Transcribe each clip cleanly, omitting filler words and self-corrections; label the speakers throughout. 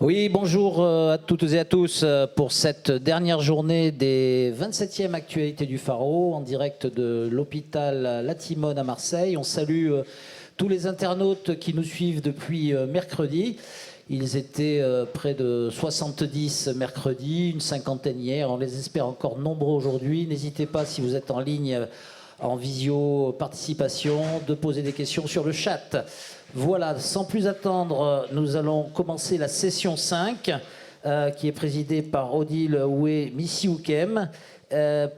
Speaker 1: Oui, bonjour à toutes et à tous pour cette dernière journée des 27e actualités du Pharo en direct de l'hôpital La Timone à Marseille. On salue tous les internautes qui nous suivent depuis mercredi. Ils étaient près de 70 mercredi, une cinquantaine hier. On les espère encore nombreux aujourd'hui. N'hésitez pas, si vous êtes en ligne en visio participation, de poser des questions sur le chat. Voilà, sans plus attendre, nous allons commencer la session 5 qui est présidée par Odile Oué Missioukem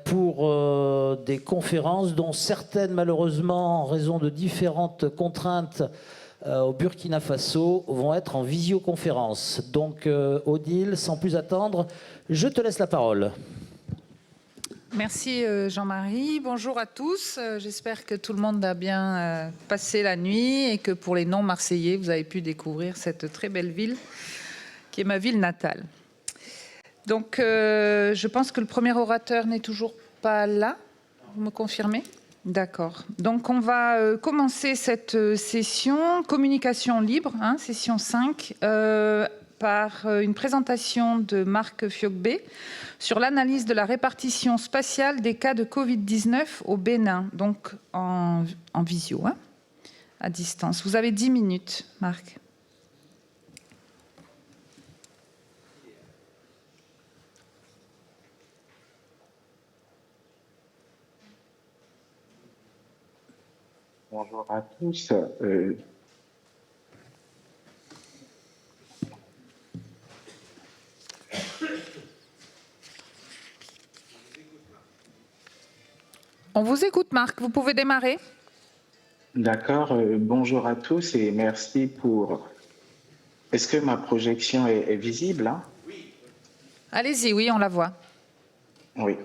Speaker 1: pour des conférences dont certaines malheureusement en raison de différentes contraintes au Burkina Faso vont être en visioconférence. Donc Odile, sans plus attendre, je te laisse la parole.
Speaker 2: Merci Jean-Marie. Bonjour à tous. J'espère que tout le monde a bien passé la nuit et que pour les non-marseillais, vous avez pu découvrir cette très belle ville qui est ma ville natale. Donc, je pense que le premier orateur n'est toujours pas là. Vous me confirmez ? D'accord. Donc, on va commencer cette session communication libre, session 5, par une présentation de Marc Fiogbe sur l'analyse de la répartition spatiale des cas de Covid-19 au Bénin, donc en visio, à distance. Vous avez 10 minutes, Marc.
Speaker 3: Bonjour à tous.
Speaker 2: On vous écoute, Marc. Vous pouvez démarrer.
Speaker 3: D'accord. Bonjour à tous et merci pour... Est-ce que ma projection est visible
Speaker 2: Oui. Allez-y, oui, on la voit.
Speaker 3: Oui.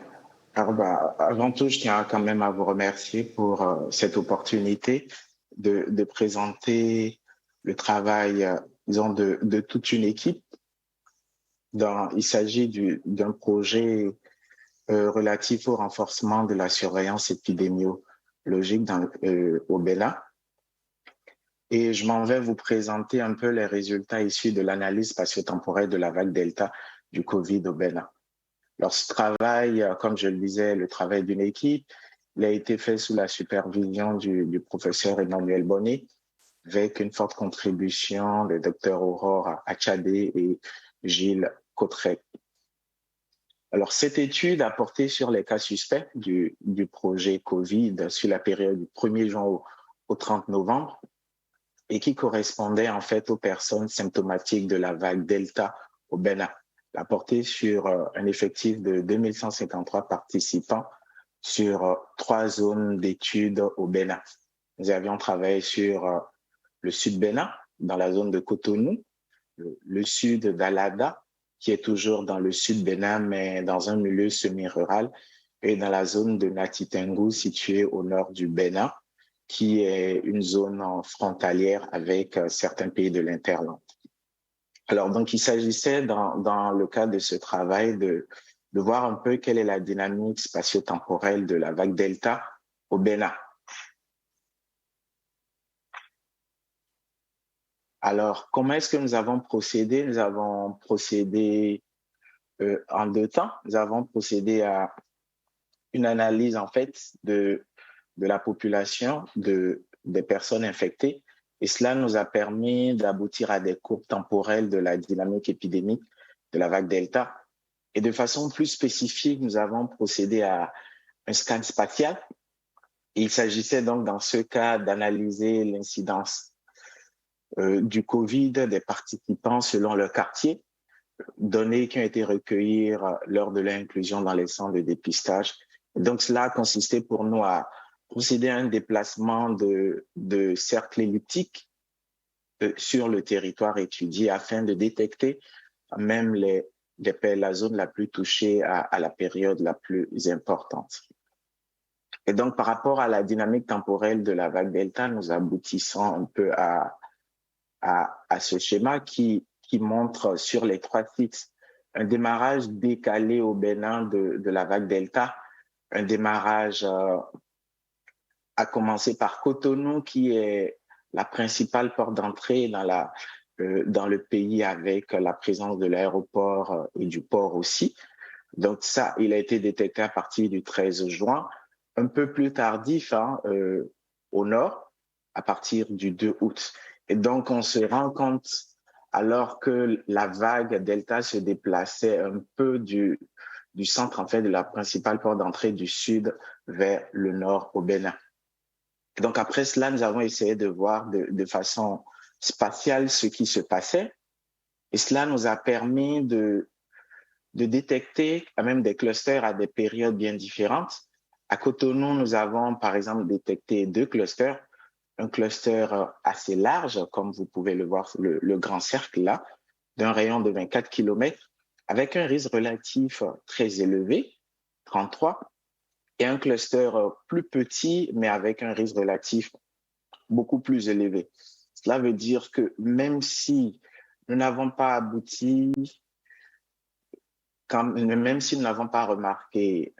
Speaker 3: Alors, avant tout, je tiens quand même à vous remercier pour cette opportunité de présenter le travail, disons, de toute une équipe. Il s'agit d'un projet relatif au renforcement de la surveillance épidémiologique au Bénin. Et je m'en vais vous présenter un peu les résultats issus de l'analyse spatio-temporelle de la vague Delta du Covid au Bénin. Alors, ce travail, comme je le disais, le travail d'une équipe, il a été fait sous la supervision du professeur Emmanuel Bonnet, avec une forte contribution de Dr Aurore Achadé et Gilles Cotteret. Alors, cette étude a porté sur les cas suspects du projet Covid sur la période du 1er juin au 30 novembre et qui correspondait en fait aux personnes symptomatiques de la vague Delta au Bénin. Elle a porté sur un effectif de 2153 participants sur 3 zones d'études au Bénin. Nous avions travaillé sur le sud Bénin, dans la zone de Cotonou, le sud d'Alada, qui est toujours dans le sud Bénin, mais dans un milieu semi-rural, et dans la zone de Natitengu, située au nord du Bénin, qui est une zone frontalière avec certains pays de l'Interland. Alors, donc, il s'agissait, dans le cadre de ce travail, de voir un peu quelle est la dynamique spatio-temporelle de la vague Delta au Bénin. Alors, comment est-ce que nous avons procédé? Nous avons procédé en 2 temps. Nous avons procédé à une analyse, en fait, de la population, des personnes infectées. Et cela nous a permis d'aboutir à des courbes temporelles de la dynamique épidémique de la vague Delta. Et de façon plus spécifique, nous avons procédé à un scan spatial. Et il s'agissait donc, dans ce cas, d'analyser l'incidence du Covid des participants selon leur quartier, données qui ont été recueillies lors de l'inclusion dans les centres de dépistage. Donc, cela a consisté pour nous à procéder à un déplacement de cercles elliptiques sur le territoire étudié afin de détecter même la zone la plus touchée à la période la plus importante. Et donc, par rapport à la dynamique temporelle de la vague Delta, nous aboutissons un peu à ce schéma qui montre sur les 3 sites un démarrage décalé au Bénin de la vague Delta, un démarrage à commencer par Cotonou, qui est la principale porte d'entrée dans dans le pays avec la présence de l'aéroport et du port aussi. Donc ça, il a été détecté à partir du 13 juin, un peu plus tardif au nord, à partir du 2 août. Et donc on se rend compte, alors que la vague Delta se déplaçait un peu du centre, en fait, de la principale porte d'entrée du sud vers le nord au Bénin. Et donc après cela, nous avons essayé de voir de façon spatiale ce qui se passait. Et cela nous a permis de détecter quand même des clusters à des périodes bien différentes. À Cotonou, nous avons par exemple détecté 2 clusters. Un cluster assez large, comme vous pouvez le voir, le grand cercle là, d'un rayon de 24 km, avec un risque relatif très élevé, 33, et un cluster plus petit, mais avec un risque relatif beaucoup plus élevé. Cela veut dire que même si nous n'avons pas abouti, même si nous n'avons pas remarqué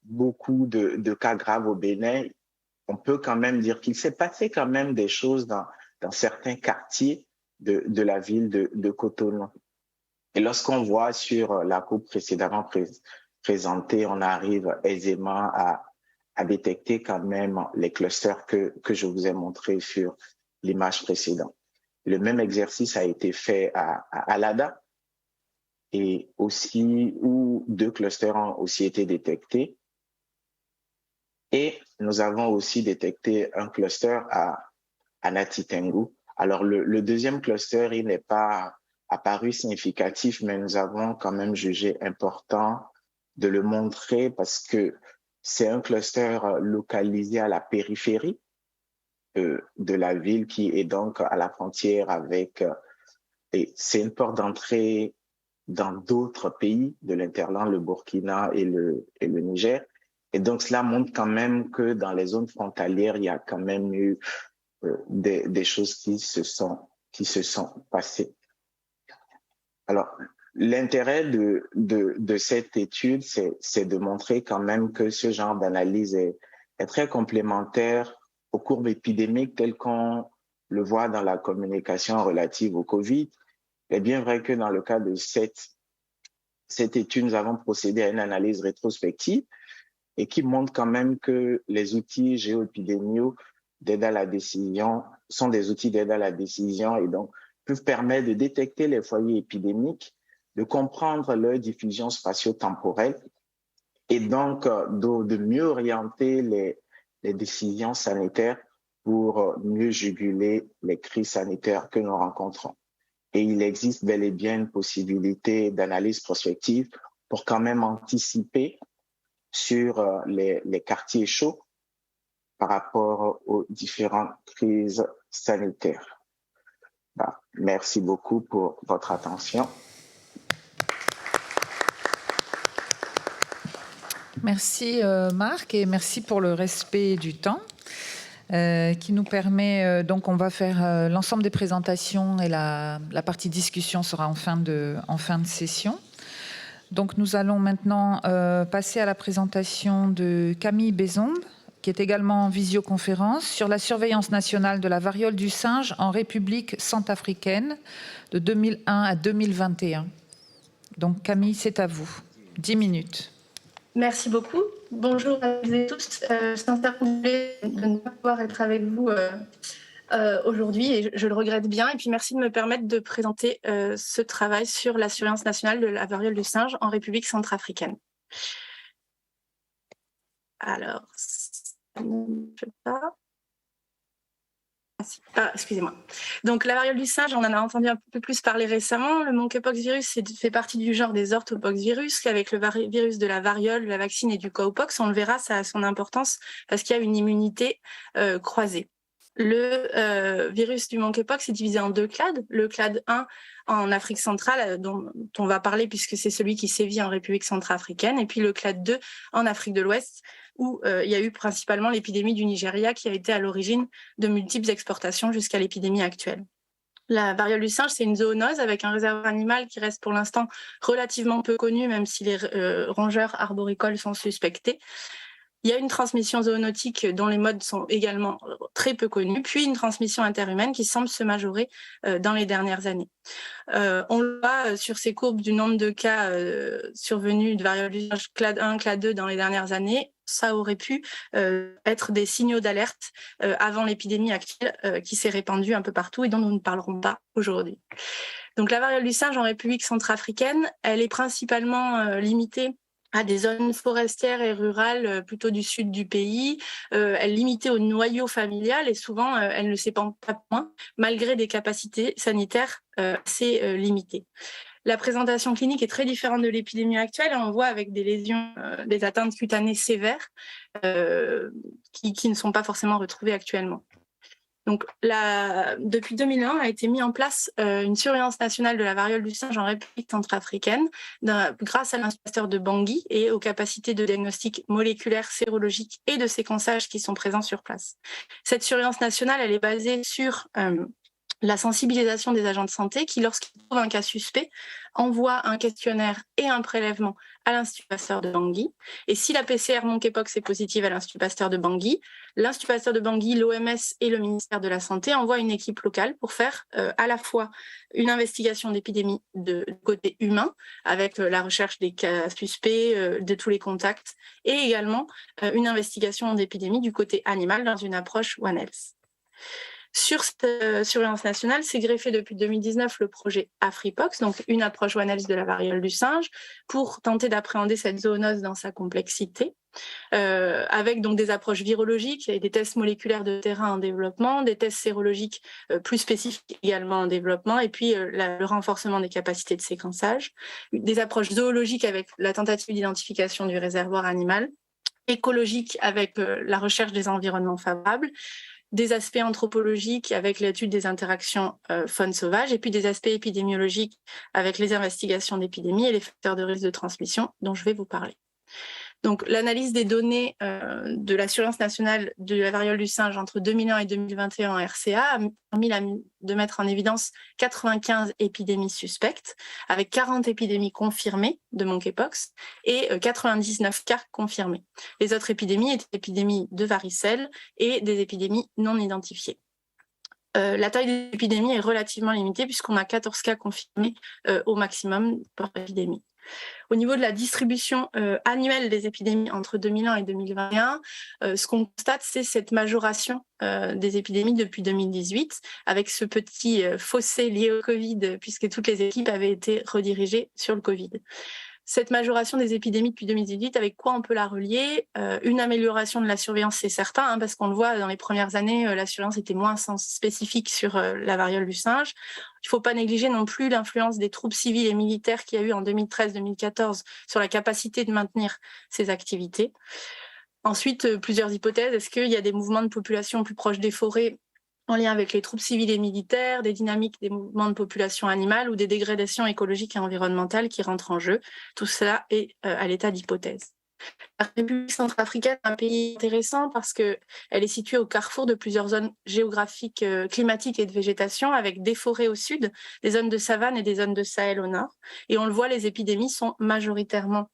Speaker 3: beaucoup de cas graves au Bénin, on peut quand même dire qu'il s'est passé quand même des choses dans certains quartiers de la ville de Cotonou. Et lorsqu'on voit sur la coupe précédemment présentée, on arrive aisément à détecter quand même les clusters que je vous ai montrés sur l'image précédente. Le même exercice a été fait à Alada, et aussi où 2 clusters ont aussi été détectés. Et nous avons aussi détecté un cluster à Nati Tengu. Alors le deuxième cluster, il n'est pas apparu significatif, mais nous avons quand même jugé important de le montrer parce que c'est un cluster localisé à la périphérie de la ville qui est donc à la frontière avec... et c'est une porte d'entrée dans d'autres pays de l'interland, le Burkina et le Niger. Et donc, cela montre quand même que dans les zones frontalières, il y a quand même eu des choses qui se sont passées. Alors, l'intérêt de cette étude, c'est de montrer quand même que ce genre d'analyse est très complémentaire aux courbes épidémiques telles qu'on le voit dans la communication relative au Covid. Il est bien vrai que dans le cas de cette étude, nous avons procédé à une analyse rétrospective et qui montre quand même que les outils géoépidémiaux d'aide à la décision sont des outils d'aide à la décision et donc peuvent permettre de détecter les foyers épidémiques, de comprendre leur diffusion spatio-temporelle et donc de mieux orienter les décisions sanitaires pour mieux juguler les crises sanitaires que nous rencontrons. Et il existe bel et bien une possibilité d'analyse prospective pour quand même anticiper sur les quartiers chauds par rapport aux différentes crises sanitaires. Merci beaucoup pour votre attention.
Speaker 2: Merci Marc et merci pour le respect du temps qui nous permet, donc on va faire l'ensemble des présentations et la partie discussion sera en fin de session. Donc nous allons maintenant passer à la présentation de Camille Bézombe, qui est également en visioconférence, sur la surveillance nationale de la variole du singe en République centrafricaine de 2001 à 2021. Donc Camille, c'est à vous. 10 minutes.
Speaker 4: Merci beaucoup. Bonjour à toutes et tous. Sincèrement, de ne pas pouvoir être avec vous aujourd'hui et je le regrette bien. Et puis merci de me permettre de présenter ce travail sur la surveillance nationale de la variole du singe en République centrafricaine. Alors, je ne sais pas. Excusez-moi. Donc, la variole du singe, on en a entendu un peu plus parler récemment. Le monkeypox virus fait partie du genre des orthopoxvirus, avec le virus de la variole, de la vaccine et du cowpox. On le verra, ça a son importance parce qu'il y a une immunité croisée. Le virus du monkeypox est divisé en 2 clades. Le clade 1 en Afrique centrale, dont on va parler puisque c'est celui qui sévit en République centrafricaine, et puis le clade 2 en Afrique de l'Ouest, où il y a eu principalement l'épidémie du Nigeria qui a été à l'origine de multiples exportations jusqu'à l'épidémie actuelle. La variole du singe, c'est une zoonose avec un réservoir animal qui reste pour l'instant relativement peu connu, même si les rongeurs arboricoles sont suspectés. Il y a une transmission zoonotique dont les modes sont également très peu connus, puis une transmission interhumaine qui semble se majorer dans les dernières années. On le voit sur ces courbes du nombre de cas survenus de variole du singe clade 1, clade 2 dans les dernières années. Ça aurait pu être des signaux d'alerte avant l'épidémie actuelle qui s'est répandue un peu partout et dont nous ne parlerons pas aujourd'hui. Donc la variole du singe en République centrafricaine, elle est principalement limitée à des zones forestières et rurales plutôt du sud du pays. Elle est limitée au noyau familial et souvent elle ne s'épand pas moins malgré des capacités sanitaires assez limitées. La présentation clinique est très différente de l'épidémie actuelle. On voit avec des lésions, des atteintes cutanées sévères qui ne sont pas forcément retrouvées actuellement. Donc, depuis 2001, a été mis en place une surveillance nationale de la variole du singe en République centrafricaine grâce à l'incubateur de Bangui et aux capacités de diagnostic moléculaire, sérologique et de séquençage qui sont présents sur place. Cette surveillance nationale, elle est basée sur la sensibilisation des agents de santé qui, lorsqu'ils trouvent un cas suspect, envoient un questionnaire et un prélèvement à l'Institut Pasteur de Bangui. Et si la PCR monkeypox est positive à l'Institut Pasteur de Bangui, l'Institut Pasteur de Bangui, l'OMS et le ministère de la Santé envoient une équipe locale pour faire à la fois une investigation d'épidémie de côté humain, avec la recherche des cas suspects, de tous les contacts, et également une investigation d'épidémie du côté animal dans une approche One Health. Sur cette surveillance nationale, s'est greffé depuis 2019 le projet Afripox, donc une approche One Health de la variole du singe, pour tenter d'appréhender cette zoonose dans sa complexité, avec donc des approches virologiques et des tests moléculaires de terrain en développement, des tests sérologiques plus spécifiques également en développement, et puis le renforcement des capacités de séquençage, des approches zoologiques avec la tentative d'identification du réservoir animal, écologiques avec la recherche des environnements favorables, des aspects anthropologiques avec l'étude des interactions faune sauvage, et puis des aspects épidémiologiques avec les investigations d'épidémie et les facteurs de risque de transmission dont je vais vous parler. Donc, l'analyse des données de la surveillance nationale de la variole du singe entre 2001 et 2021 en RCA a permis de mettre en évidence 95 épidémies suspectes, avec 40 épidémies confirmées de monkeypox et 99 cas confirmés. Les autres épidémies étaient épidémies de varicelle et des épidémies non identifiées. La taille des épidémies est relativement limitée puisqu'on a 14 cas confirmés au maximum par épidémie. Au niveau de la distribution annuelle des épidémies entre 2001 et 2021, ce qu'on constate, c'est cette majoration des épidémies depuis 2018, avec ce petit fossé lié au Covid, puisque toutes les équipes avaient été redirigées sur le Covid. Cette majoration des épidémies depuis 2018, avec quoi on peut la relier? Une amélioration de la surveillance, c'est certain, hein, parce qu'on le voit dans les premières années, la surveillance était moins spécifique sur la variole du singe. Il ne faut pas négliger non plus l'influence des troupes civiles et militaires qu'il y a eu en 2013-2014 sur la capacité de maintenir ces activités. Ensuite, plusieurs hypothèses. Est-ce qu'il y a des mouvements de population plus proches des forêts en lien avec les troupes civiles et militaires, des dynamiques des mouvements de population animale ou des dégradations écologiques et environnementales qui rentrent en jeu? Tout cela est à l'état d'hypothèse. La République centrafricaine est un pays intéressant parce qu'elle est située au carrefour de plusieurs zones géographiques, climatiques et de végétation, avec des forêts au sud, des zones de savane et des zones de Sahel au nord. Et on le voit, les épidémies sont majoritairement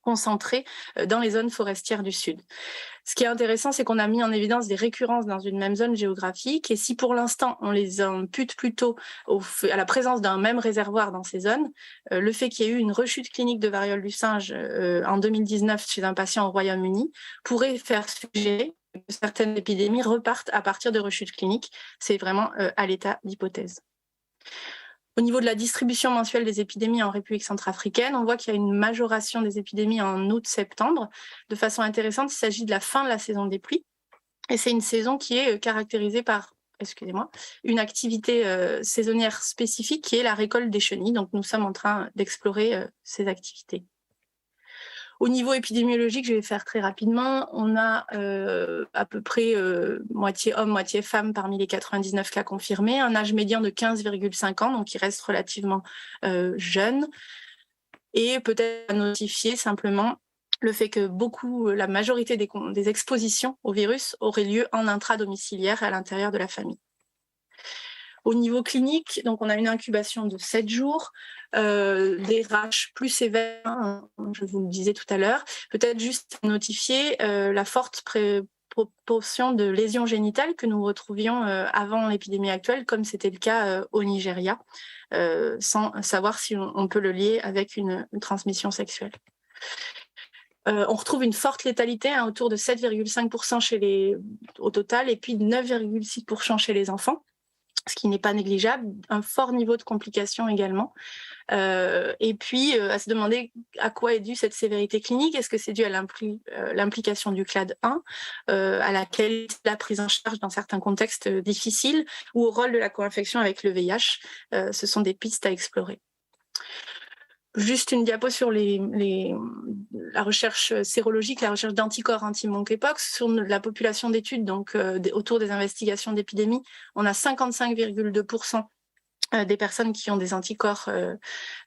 Speaker 4: concentrées dans les zones forestières du sud. Ce qui est intéressant, c'est qu'on a mis en évidence des récurrences dans une même zone géographique, et si pour l'instant on les impute plutôt à la présence d'un même réservoir dans ces zones, le fait qu'il y ait eu une rechute clinique de variole du singe en 2019 chez un patient au Royaume-Uni pourrait faire suggérer que certaines épidémies repartent à partir de rechutes cliniques. C'est vraiment à l'état d'hypothèse. Au niveau de la distribution mensuelle des épidémies en République centrafricaine, on voit qu'il y a une majoration des épidémies en août-septembre. De façon intéressante, il s'agit de la fin de la saison des pluies. Et c'est une saison qui est caractérisée par une activité saisonnière spécifique qui est la récolte des chenilles. Donc nous sommes en train d'explorer ces activités. Au niveau épidémiologique, je vais faire très rapidement. On a à peu près moitié hommes, moitié femmes parmi les 99 cas confirmés, un âge médian de 15,5 ans, donc qui reste relativement jeune. Et peut-être à notifier simplement le fait que la majorité des expositions au virus auraient lieu en intradomiciliaire à l'intérieur de la famille. Au niveau clinique, donc on a une incubation de 7 jours, des rash plus sévères, hein, je vous le disais tout à l'heure. Peut-être juste notifier la forte proportion de lésions génitales que nous retrouvions avant l'épidémie actuelle, comme c'était le cas au Nigeria, sans savoir si on peut le lier avec une transmission sexuelle. On retrouve une forte létalité, hein, autour de 7,5% au total, et puis 9,6% chez les enfants, ce qui n'est pas négligeable, un fort niveau de complications également. Et puis, à se demander à quoi est due cette sévérité clinique. Est-ce que c'est dû à l'implication du clade 1, à laquelle la prise en charge dans certains contextes difficiles, ou au rôle de la co-infection avec le VIH? Ce sont des pistes à explorer. Juste une diapo sur la recherche sérologique, la recherche d'anticorps anti-monkeypox sur la population d'études, donc autour des investigations d'épidémie. On a 55,2% des personnes qui ont des anticorps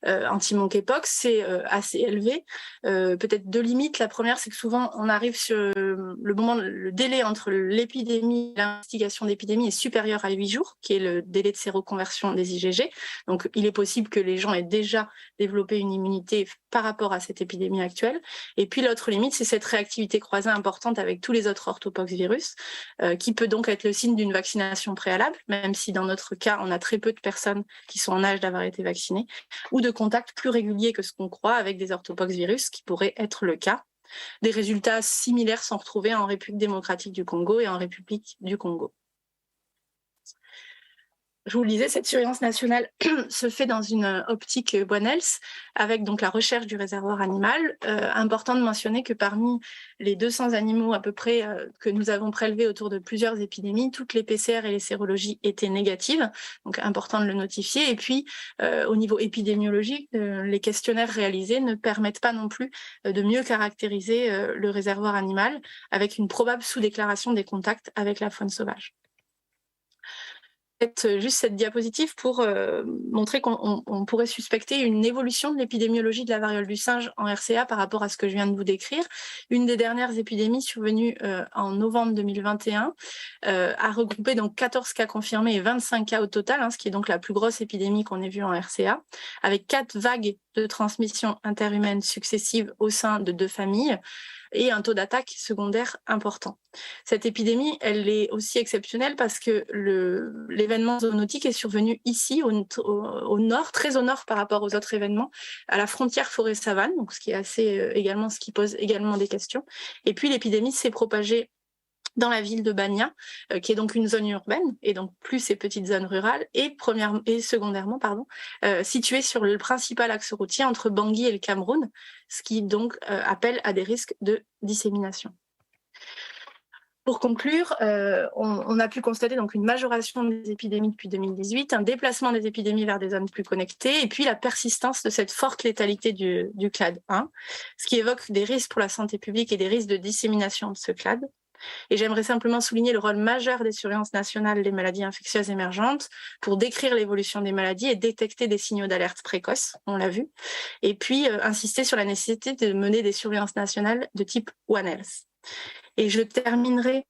Speaker 4: anti-monkeypox, c'est assez élevé. Peut-être deux limites. La première, c'est que souvent, on arrive sur le délai entre l'épidémie et l'investigation d'épidémie est supérieur à 8 jours, qui est le délai de séroconversion des IgG. Donc, il est possible que les gens aient déjà développé une immunité par rapport à cette épidémie actuelle. Et puis, l'autre limite, c'est cette réactivité croisée importante avec tous les autres orthopoxvirus, qui peut donc être le signe d'une vaccination préalable, même si dans notre cas, on a très peu de personnes qui sont en âge d'avoir été vaccinées, ou de contacts plus réguliers que ce qu'on croit avec des orthopoxvirus, qui pourrait être le cas. Des résultats similaires sont retrouvés en République démocratique du Congo et en République du Congo. Je vous le disais, cette surveillance nationale se fait dans une optique One Health, avec donc la recherche du réservoir animal. Important de mentionner que parmi les 200 animaux à peu près que nous avons prélevés autour de plusieurs épidémies, toutes les PCR et les sérologies étaient négatives, donc important de le notifier. Et puis, au niveau épidémiologique, les questionnaires réalisés ne permettent pas non plus de mieux caractériser le réservoir animal, avec une probable sous-déclaration des contacts avec la faune sauvage. Juste cette diapositive pour montrer qu'on pourrait suspecter une évolution de l'épidémiologie de la variole du singe en RCA par rapport à ce que je viens de vous décrire. Une des dernières épidémies survenues en novembre 2021 a regroupé donc 14 cas confirmés et 25 cas au total, hein, ce qui est donc la plus grosse épidémie qu'on ait vue en RCA, avec 4 vagues de transmission interhumaine successives au sein de 2 familles, et un taux d'attaque secondaire important. Cette épidémie, elle est aussi exceptionnelle parce que l'événement zoonotique est survenu ici, au nord, très au nord par rapport aux autres événements, à la frontière forêt-savane, donc ce qui est assez également ce qui pose également des questions. Et puis l'épidémie s'est propagée dans la ville de Bania, qui est donc une zone urbaine, et donc plus ces petites zones rurales, et secondairement, située sur le principal axe routier entre Bangui et le Cameroun, ce qui donc appelle à des risques de dissémination. Pour conclure, on a pu constater donc une majoration des épidémies depuis 2018, un déplacement des épidémies vers des zones plus connectées, et puis la persistance de cette forte létalité du clade 1, ce qui évoque des risques pour la santé publique et des risques de dissémination de ce clade. Et j'aimerais simplement souligner le rôle majeur des surveillances nationales des maladies infectieuses émergentes pour décrire l'évolution des maladies et détecter des signaux d'alerte précoces, on l'a vu, et puis insister sur la nécessité de mener des surveillances nationales de type One Health. Et je terminerai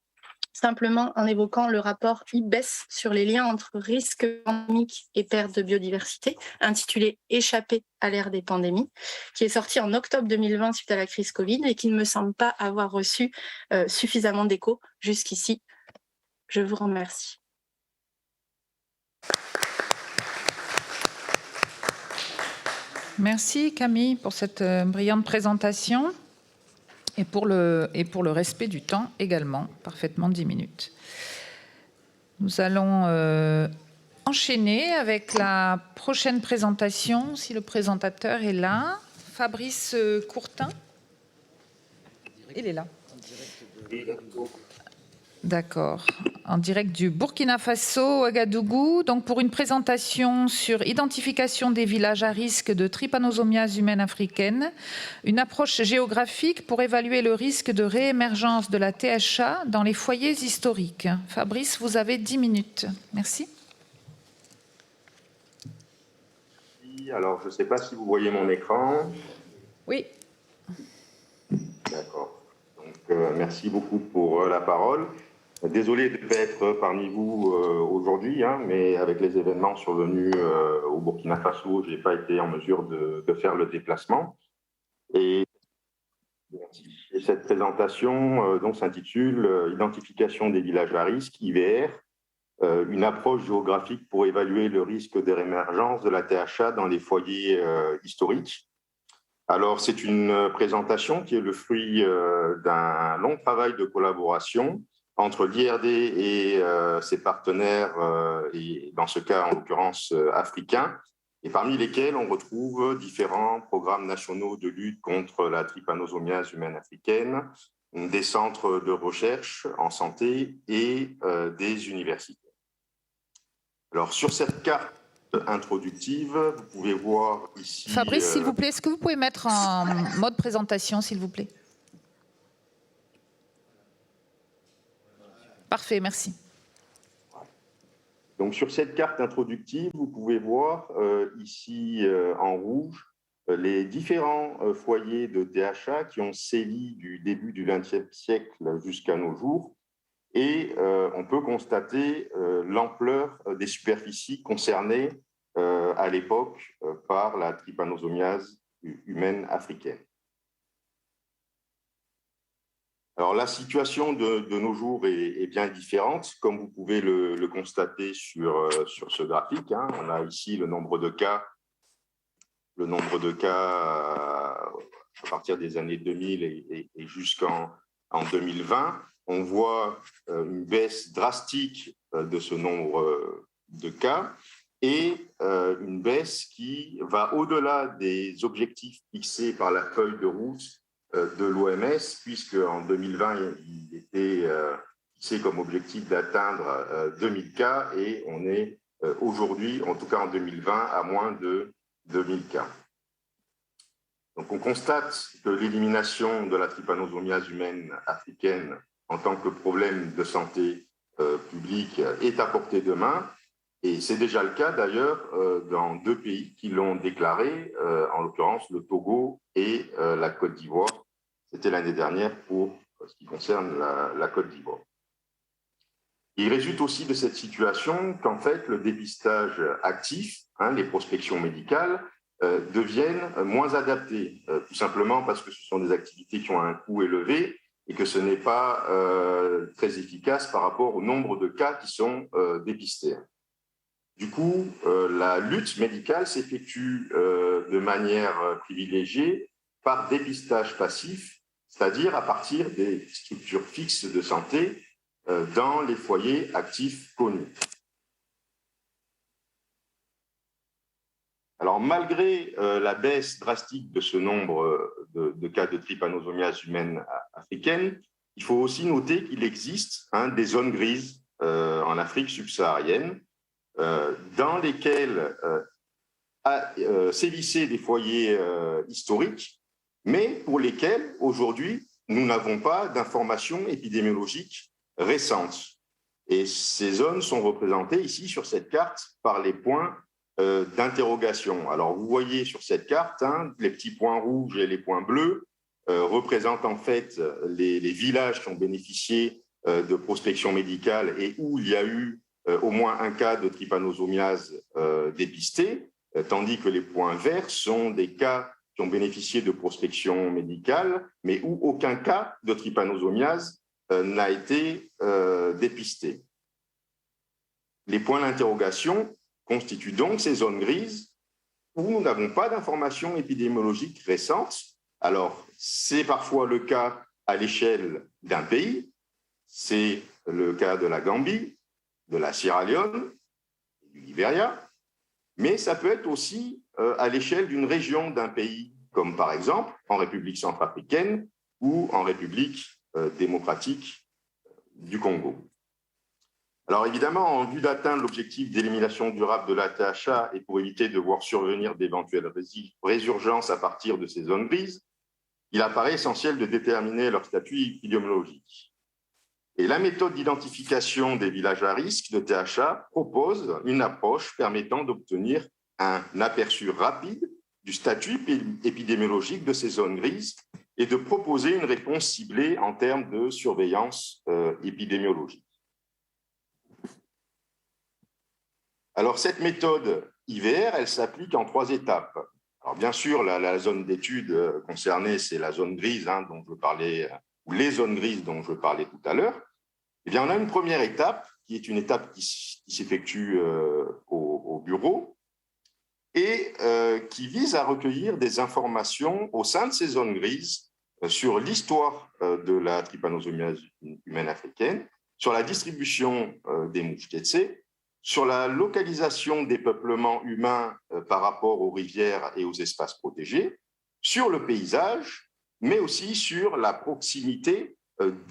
Speaker 4: simplement en évoquant le rapport IBES sur les liens entre risques pandémiques et perte de biodiversité, intitulé « Échapper à l'ère des pandémies », qui est sorti en octobre 2020 suite à la crise Covid et qui ne me semble pas avoir reçu suffisamment d'écho jusqu'ici. Je vous remercie.
Speaker 2: Merci Camille pour cette brillante présentation. Et pour le respect du temps également, parfaitement 10 minutes. Nous allons enchaîner avec la prochaine présentation, si le présentateur est là. Fabrice Courtin. Il est là. D'accord. En direct du Burkina Faso, Ouagadougou, donc pour une présentation sur identification des villages à risque de trypanosomiase humaine africaine, une approche géographique pour évaluer le risque de réémergence de la THA dans les foyers historiques. Fabrice, vous avez 10 minutes. Merci.
Speaker 5: Alors, je ne sais pas si vous voyez mon écran.
Speaker 2: Oui.
Speaker 5: D'accord. Donc, merci beaucoup pour la parole. Désolé de ne pas être parmi vous aujourd'hui, hein, mais avec les événements survenus au Burkina Faso, je n'ai pas été en mesure de faire le déplacement. Et cette présentation donc s'intitule « Identification des villages à risque, IVR, une approche géographique pour évaluer le risque de réémergence de la THA dans les foyers historiques ». Alors, c'est une présentation qui est le fruit d'un long travail de collaboration entre l'IRD et ses partenaires, et dans ce cas, en l'occurrence, africains, et parmi lesquels on retrouve différents programmes nationaux de lutte contre la trypanosomiase humaine africaine, des centres de recherche en santé et des universités. Alors, sur cette carte introductive, vous pouvez voir ici...
Speaker 2: Fabrice, s'il vous plaît, est-ce que vous pouvez mettre en mode présentation, s'il vous plaît? Parfait, merci.
Speaker 5: Donc, sur cette carte introductive, vous pouvez voir ici en rouge les différents foyers de THA qui ont sévi du début du XXe siècle jusqu'à nos jours. Et on peut constater l'ampleur des superficies concernées à l'époque par la trypanosomiase humaine africaine. Alors, la situation de nos jours est bien différente, comme vous pouvez le constater sur ce graphique, hein. On a ici le nombre de cas à partir des années 2000 et jusqu'en 2020. On voit une baisse drastique de ce nombre de cas et une baisse qui va au-delà des objectifs fixés par la feuille de route de l'OMS, puisque en 2020, il était fixé comme objectif d'atteindre 2000 cas et on est aujourd'hui, en tout cas en 2020, à moins de 2000 cas. Donc on constate que l'élimination de la trypanosomiase humaine africaine en tant que problème de santé publique est à portée de main. Et c'est déjà le cas d'ailleurs dans deux pays qui l'ont déclaré, en l'occurrence le Togo et la Côte d'Ivoire. C'était l'année dernière pour ce qui concerne la Côte d'Ivoire. Il résulte aussi de cette situation qu'en fait le dépistage actif, hein, les prospections médicales, deviennent moins adaptées, tout simplement parce que ce sont des activités qui ont un coût élevé et que ce n'est pas très efficace par rapport au nombre de cas qui sont dépistés. Du coup, la lutte médicale s'effectue de manière privilégiée par dépistage passif, c'est-à-dire à partir des structures fixes de santé dans les foyers actifs connus. Alors, malgré la baisse drastique de ce nombre de cas de trypanosomiase humaine africaine, il faut aussi noter qu'il existe des zones grises en Afrique subsaharienne dans lesquelles sévissaient des foyers historiques, mais pour lesquels, aujourd'hui, nous n'avons pas d'informations épidémiologiques récentes. Et ces zones sont représentées ici sur cette carte par les points d'interrogation. Alors, vous voyez sur cette carte, les petits points rouges et les points bleus représentent en fait les villages qui ont bénéficié de prospection médicale et où il y a eu au moins un cas de trypanosomiase dépisté, tandis que les points verts sont des cas qui ont bénéficié de prospection médicale, mais où aucun cas de trypanosomiase n'a été dépisté. Les points d'interrogation constituent donc ces zones grises où nous n'avons pas d'informations épidémiologiques récentes. Alors, c'est parfois le cas à l'échelle d'un pays, c'est le cas de la Gambie, de la Sierra Leone, du Libéria, mais ça peut être aussi à l'échelle d'une région d'un pays, comme par exemple en République centrafricaine ou en République démocratique du Congo. Alors évidemment, en vue d'atteindre l'objectif d'élimination durable de la THA et pour éviter de voir survenir d'éventuelles résurgences à partir de ces zones grises, il apparaît essentiel de déterminer leur statut épidémiologique. Et la méthode d'identification des villages à risque de THA propose une approche permettant d'obtenir un aperçu rapide du statut épidémiologique de ces zones grises et de proposer une réponse ciblée en termes de surveillance épidémiologique. Alors, cette méthode IVR, elle s'applique en 3 étapes. Alors, bien sûr, la zone d'étude concernée, c'est la zone grise dont je parlais, ou les zones grises dont je parlais tout à l'heure. Eh bien, on a une première étape, qui est une étape qui s'effectue au bureau et qui vise à recueillir des informations au sein de ces zones grises sur l'histoire de la trypanosomiase humaine africaine, sur la distribution des mouches tsetse, sur la localisation des peuplements humains par rapport aux rivières et aux espaces protégés, sur le paysage, mais aussi sur la proximité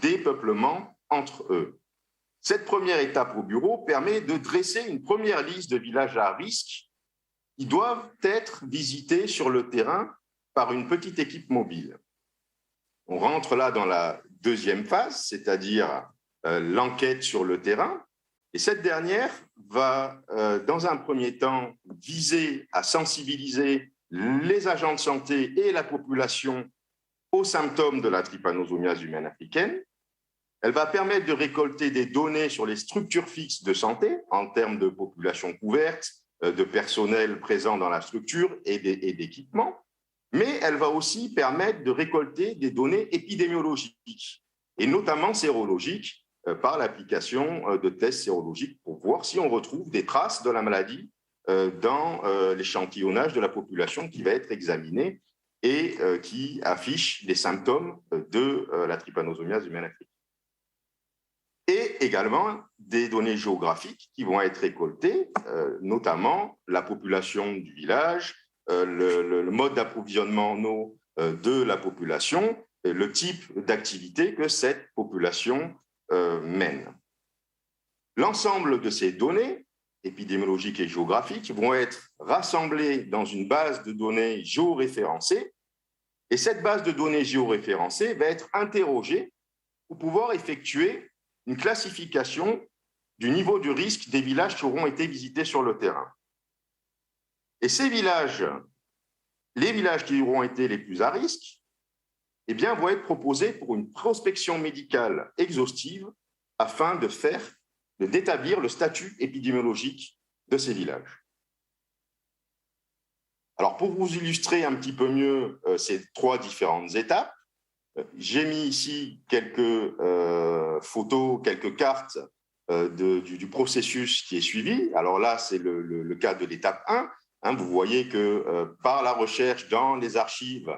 Speaker 5: des peuplements entre eux. Cette première étape au bureau permet de dresser une première liste de villages à risque qui doivent être visités sur le terrain par une petite équipe mobile. On rentre là dans la deuxième phase, c'est-à-dire l'enquête sur le terrain. Et cette dernière va, dans un premier temps, viser à sensibiliser les agents de santé et la population aux symptômes de la trypanosomiase humaine africaine. Elle va permettre de récolter des données sur les structures fixes de santé en termes de population couverte, de personnel présent dans la structure et d'équipements. Mais elle va aussi permettre de récolter des données épidémiologiques et notamment sérologiques par l'application de tests sérologiques pour voir si on retrouve des traces de la maladie dans l'échantillonnage de la population qui va être examinée et qui affiche des symptômes de la trypanosomiase humaine africaine. Et également des données géographiques qui vont être récoltées, notamment la population du village, le mode d'approvisionnement en eau de la population, le type d'activité que cette population mène. L'ensemble de ces données épidémiologiques et géographiques vont être rassemblées dans une base de données géoréférencée et cette base de données géoréférencée va être interrogée pour pouvoir effectuer une classification du niveau du risque des villages qui auront été visités sur le terrain. Et ces villages, les villages qui auront été les plus à risque, eh bien, vont être proposés pour une prospection médicale exhaustive afin d'établir le statut épidémiologique de ces villages. Alors, pour vous illustrer un petit peu mieux ces 3 différentes étapes, j'ai mis ici quelques photos, quelques cartes du processus qui est suivi. Alors là, c'est le cas de l'étape 1. Vous voyez que par la recherche dans les archives,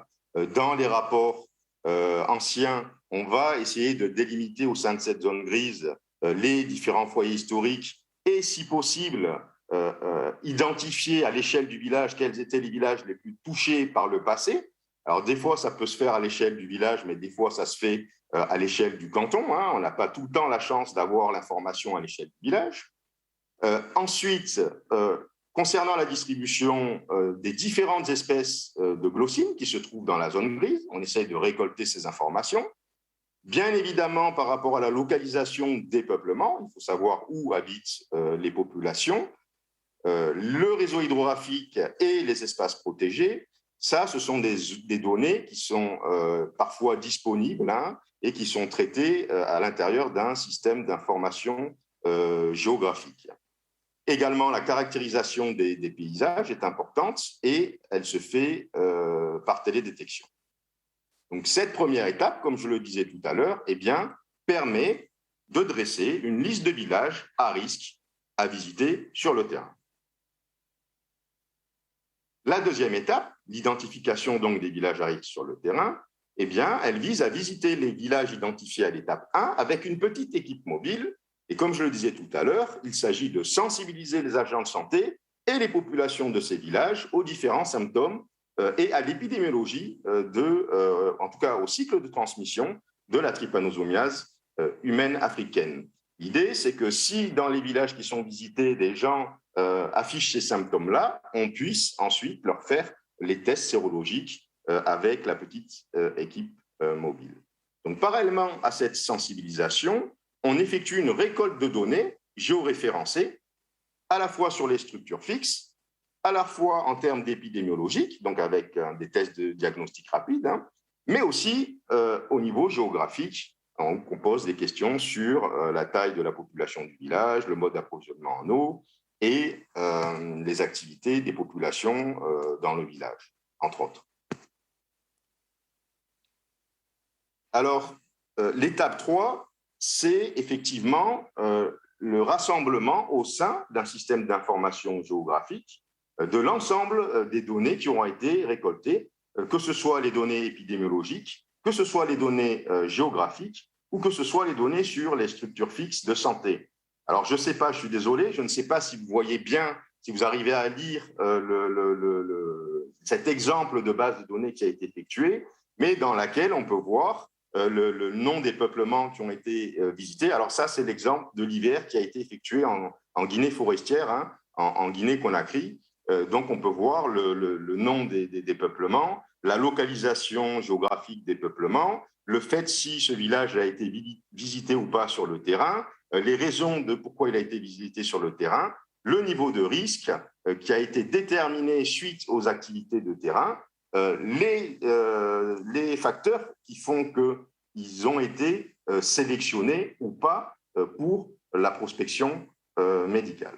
Speaker 5: dans les rapports anciens, on va essayer de délimiter au sein de cette zone grise les différents foyers historiques et, si possible, identifier à l'échelle du village quels étaient les villages les plus touchés par le passé. Alors, des fois, ça peut se faire à l'échelle du village, mais des fois, ça se fait à l'échelle du canton. On n'a pas tout le temps la chance d'avoir l'information à l'échelle du village. Ensuite, concernant la distribution des différentes espèces de glossines qui se trouvent dans la zone grise, on essaye de récolter ces informations. Bien évidemment, par rapport à la localisation des peuplements, il faut savoir où habitent les populations, le réseau hydrographique et les espaces protégés. Ça, ce sont des données qui sont parfois disponibles et qui sont traitées à l'intérieur d'un système d'information géographique. Également, la caractérisation des paysages est importante et elle se fait par télédétection. Donc, cette première étape, comme je le disais tout à l'heure, eh bien, permet de dresser une liste de villages à risque à visiter sur le terrain. La deuxième étape, l'identification donc des villages à risque sur le terrain, eh bien, elle vise à visiter les villages identifiés à l'étape 1 avec une petite équipe mobile. Et comme je le disais tout à l'heure, il s'agit de sensibiliser les agents de santé et les populations de ces villages aux différents symptômes et à l'épidémiologie en tout cas au cycle de transmission de la trypanosomiase humaine africaine. L'idée, c'est que si dans les villages qui sont visités, des gens affichent ces symptômes-là, on puisse ensuite leur faire les tests sérologiques avec la petite équipe mobile. Donc, parallèlement à cette sensibilisation, on effectue une récolte de données géoréférencées, à la fois sur les structures fixes, à la fois en termes d'épidémiologique, donc avec des tests de diagnostic rapide, mais aussi au niveau géographique. On pose des questions sur la taille de la population du village, le mode d'approvisionnement en eau, et les activités des populations dans le village, entre autres. Alors, l'étape 3, c'est effectivement le rassemblement au sein d'un système d'information géographique de l'ensemble des données qui auront été récoltées, que ce soit les données épidémiologiques, que ce soit les données géographiques ou que ce soit les données sur les structures fixes de santé. Alors, je ne sais pas, je suis désolé, je ne sais pas si vous voyez bien, si vous arrivez à lire cet exemple de base de données qui a été effectué, mais dans laquelle on peut voir le nom des peuplements qui ont été visités. Alors ça, c'est l'exemple de l'hiver qui a été effectué en Guinée forestière, hein, en Guinée-Conakry. Donc, on peut voir le nom des peuplements, la localisation géographique des peuplements, le fait si ce village a été visité ou pas sur le terrain, les raisons de pourquoi il a été visité sur le terrain, le niveau de risque qui a été déterminé suite aux activités de terrain, les facteurs qui font qu'ils ont été sélectionnés ou pas pour la prospection médicale.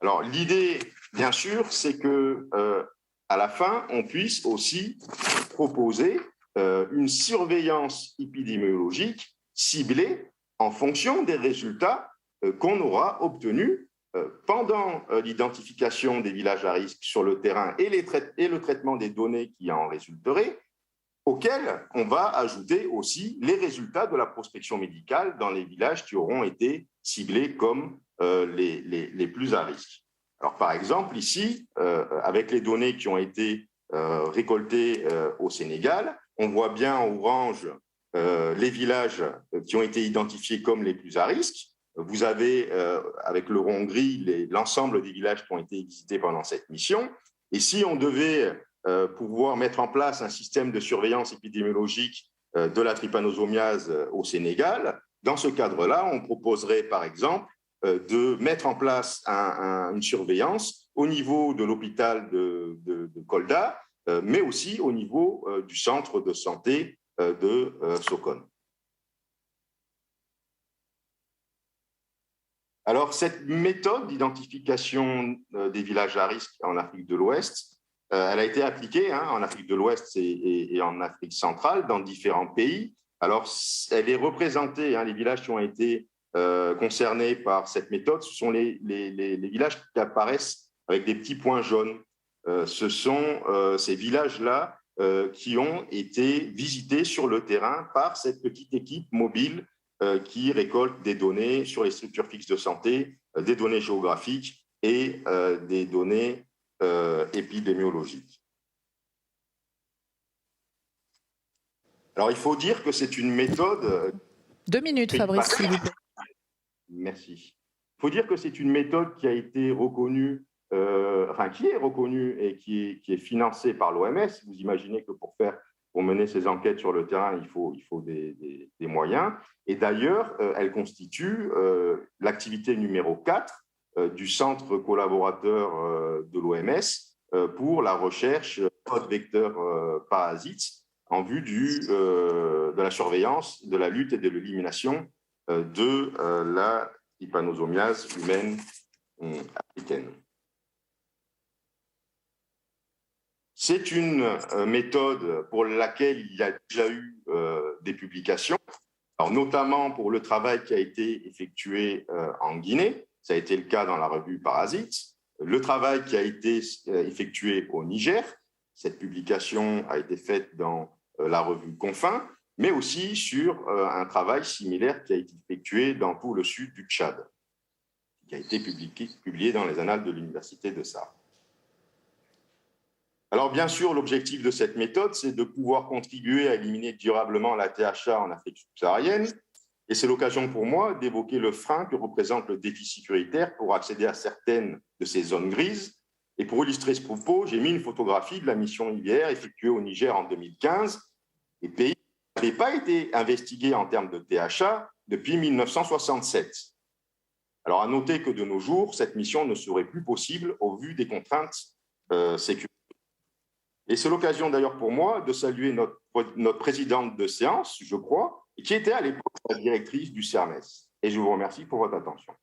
Speaker 5: Alors, l'idée, bien sûr, c'est que à la fin, on puisse aussi proposer une surveillance épidémiologique ciblée en fonction des résultats qu'on aura obtenus pendant l'identification des villages à risque sur le terrain et le traitement des données qui en résulteraient, auxquels on va ajouter aussi les résultats de la prospection médicale dans les villages qui auront été ciblés comme les plus à risque. Alors, par exemple, ici, avec les données qui ont été récoltées au Sénégal, on voit bien en orange les villages qui ont été identifiés comme les plus à risque. Vous avez, avec le rond gris, l'ensemble des villages qui ont été visités pendant cette mission. Et si on devait pouvoir mettre en place un système de surveillance épidémiologique de la trypanosomiase au Sénégal, dans ce cadre-là, on proposerait, par exemple, de mettre en place une surveillance au niveau de l'hôpital de Kolda, mais aussi au niveau du centre de santé de Sokone. Alors, cette méthode d'identification des villages à risque en Afrique de l'Ouest, elle a été appliquée en Afrique de l'Ouest et en Afrique centrale, dans différents pays. Alors, elle est représentée, les villages qui ont été concernés par cette méthode, ce sont les villages qui apparaissent avec des petits points jaunes. Ce sont ces villages-là qui ont été visités sur le terrain par cette petite équipe mobile qui récolte des données sur les structures fixes de santé, des données géographiques et des données épidémiologiques. Alors, il faut dire que c'est une méthode…
Speaker 2: 2 minutes, Fabrice, s'il vous plaît.
Speaker 5: Merci. Il faut dire que c'est une méthode qui a été reconnue, qui est reconnue et qui est financée par l'OMS. Vous imaginez que pour mener ces enquêtes sur le terrain, il faut des moyens. Et d'ailleurs, elle constitue l'activité numéro 4 du centre collaborateur de l'OMS pour la recherche de vecteurs parasites en vue de la surveillance, de la lutte et de l'élimination de la trypanosomiase humaine africaine. C'est une méthode pour laquelle il y a déjà eu des publications, alors notamment pour le travail qui a été effectué en Guinée, ça a été le cas dans la revue Parasites, le travail qui a été effectué au Niger, cette publication a été faite dans la revue Confins, mais aussi sur un travail similaire qui a été effectué dans tout le sud du Tchad, qui a été publié dans les annales de l'Université de Sarre. Alors, bien sûr, l'objectif de cette méthode, c'est de pouvoir contribuer à éliminer durablement la THA en Afrique subsaharienne, et c'est l'occasion pour moi d'évoquer le frein que représente le défi sécuritaire pour accéder à certaines de ces zones grises. Et pour illustrer ce propos, j'ai mis une photographie de la mission IVR effectuée au Niger en 2015, et pays n'avait pas été investigué en termes de THA depuis 1967. Alors, à noter que de nos jours, cette mission ne serait plus possible au vu des contraintes sécuritaires. Et c'est l'occasion d'ailleurs pour moi de saluer notre présidente de séance, je crois, qui était à l'époque la directrice du CERMES, et je vous remercie pour votre attention.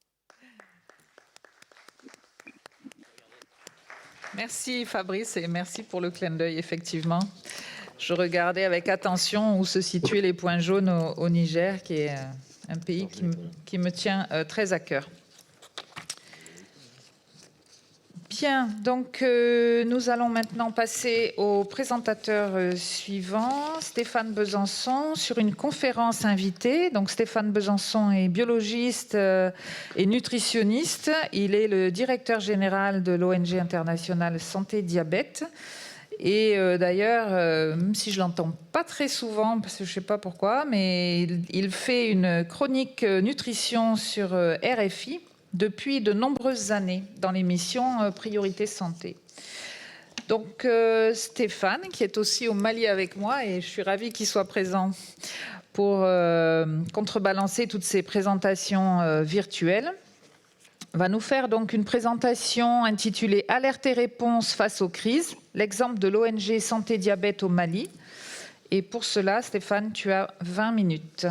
Speaker 2: Merci Fabrice et merci pour le clin d'œil, effectivement. Je regardais avec attention où se situaient les points jaunes au Niger, qui est un pays qui me tient très à cœur. Bien, donc nous allons maintenant passer au présentateur suivant, Stéphane Besançon, sur une conférence invitée. Donc Stéphane Besançon est biologiste et nutritionniste. Il est le directeur général de l'ONG internationale Santé Diabète. Et d'ailleurs, même si je l'entends pas très souvent, parce que je sais pas pourquoi, mais il fait une chronique nutrition sur RFI depuis de nombreuses années dans l'émission Priorité Santé. Donc Stéphane, qui est aussi au Mali avec moi, et je suis ravie qu'il soit présent pour contrebalancer toutes ces présentations virtuelles, va nous faire donc une présentation intitulée « Alerte et réponse face aux crises », l'exemple de l'ONG Santé Diabète au Mali. Et pour cela, Stéphane, tu as 20 minutes.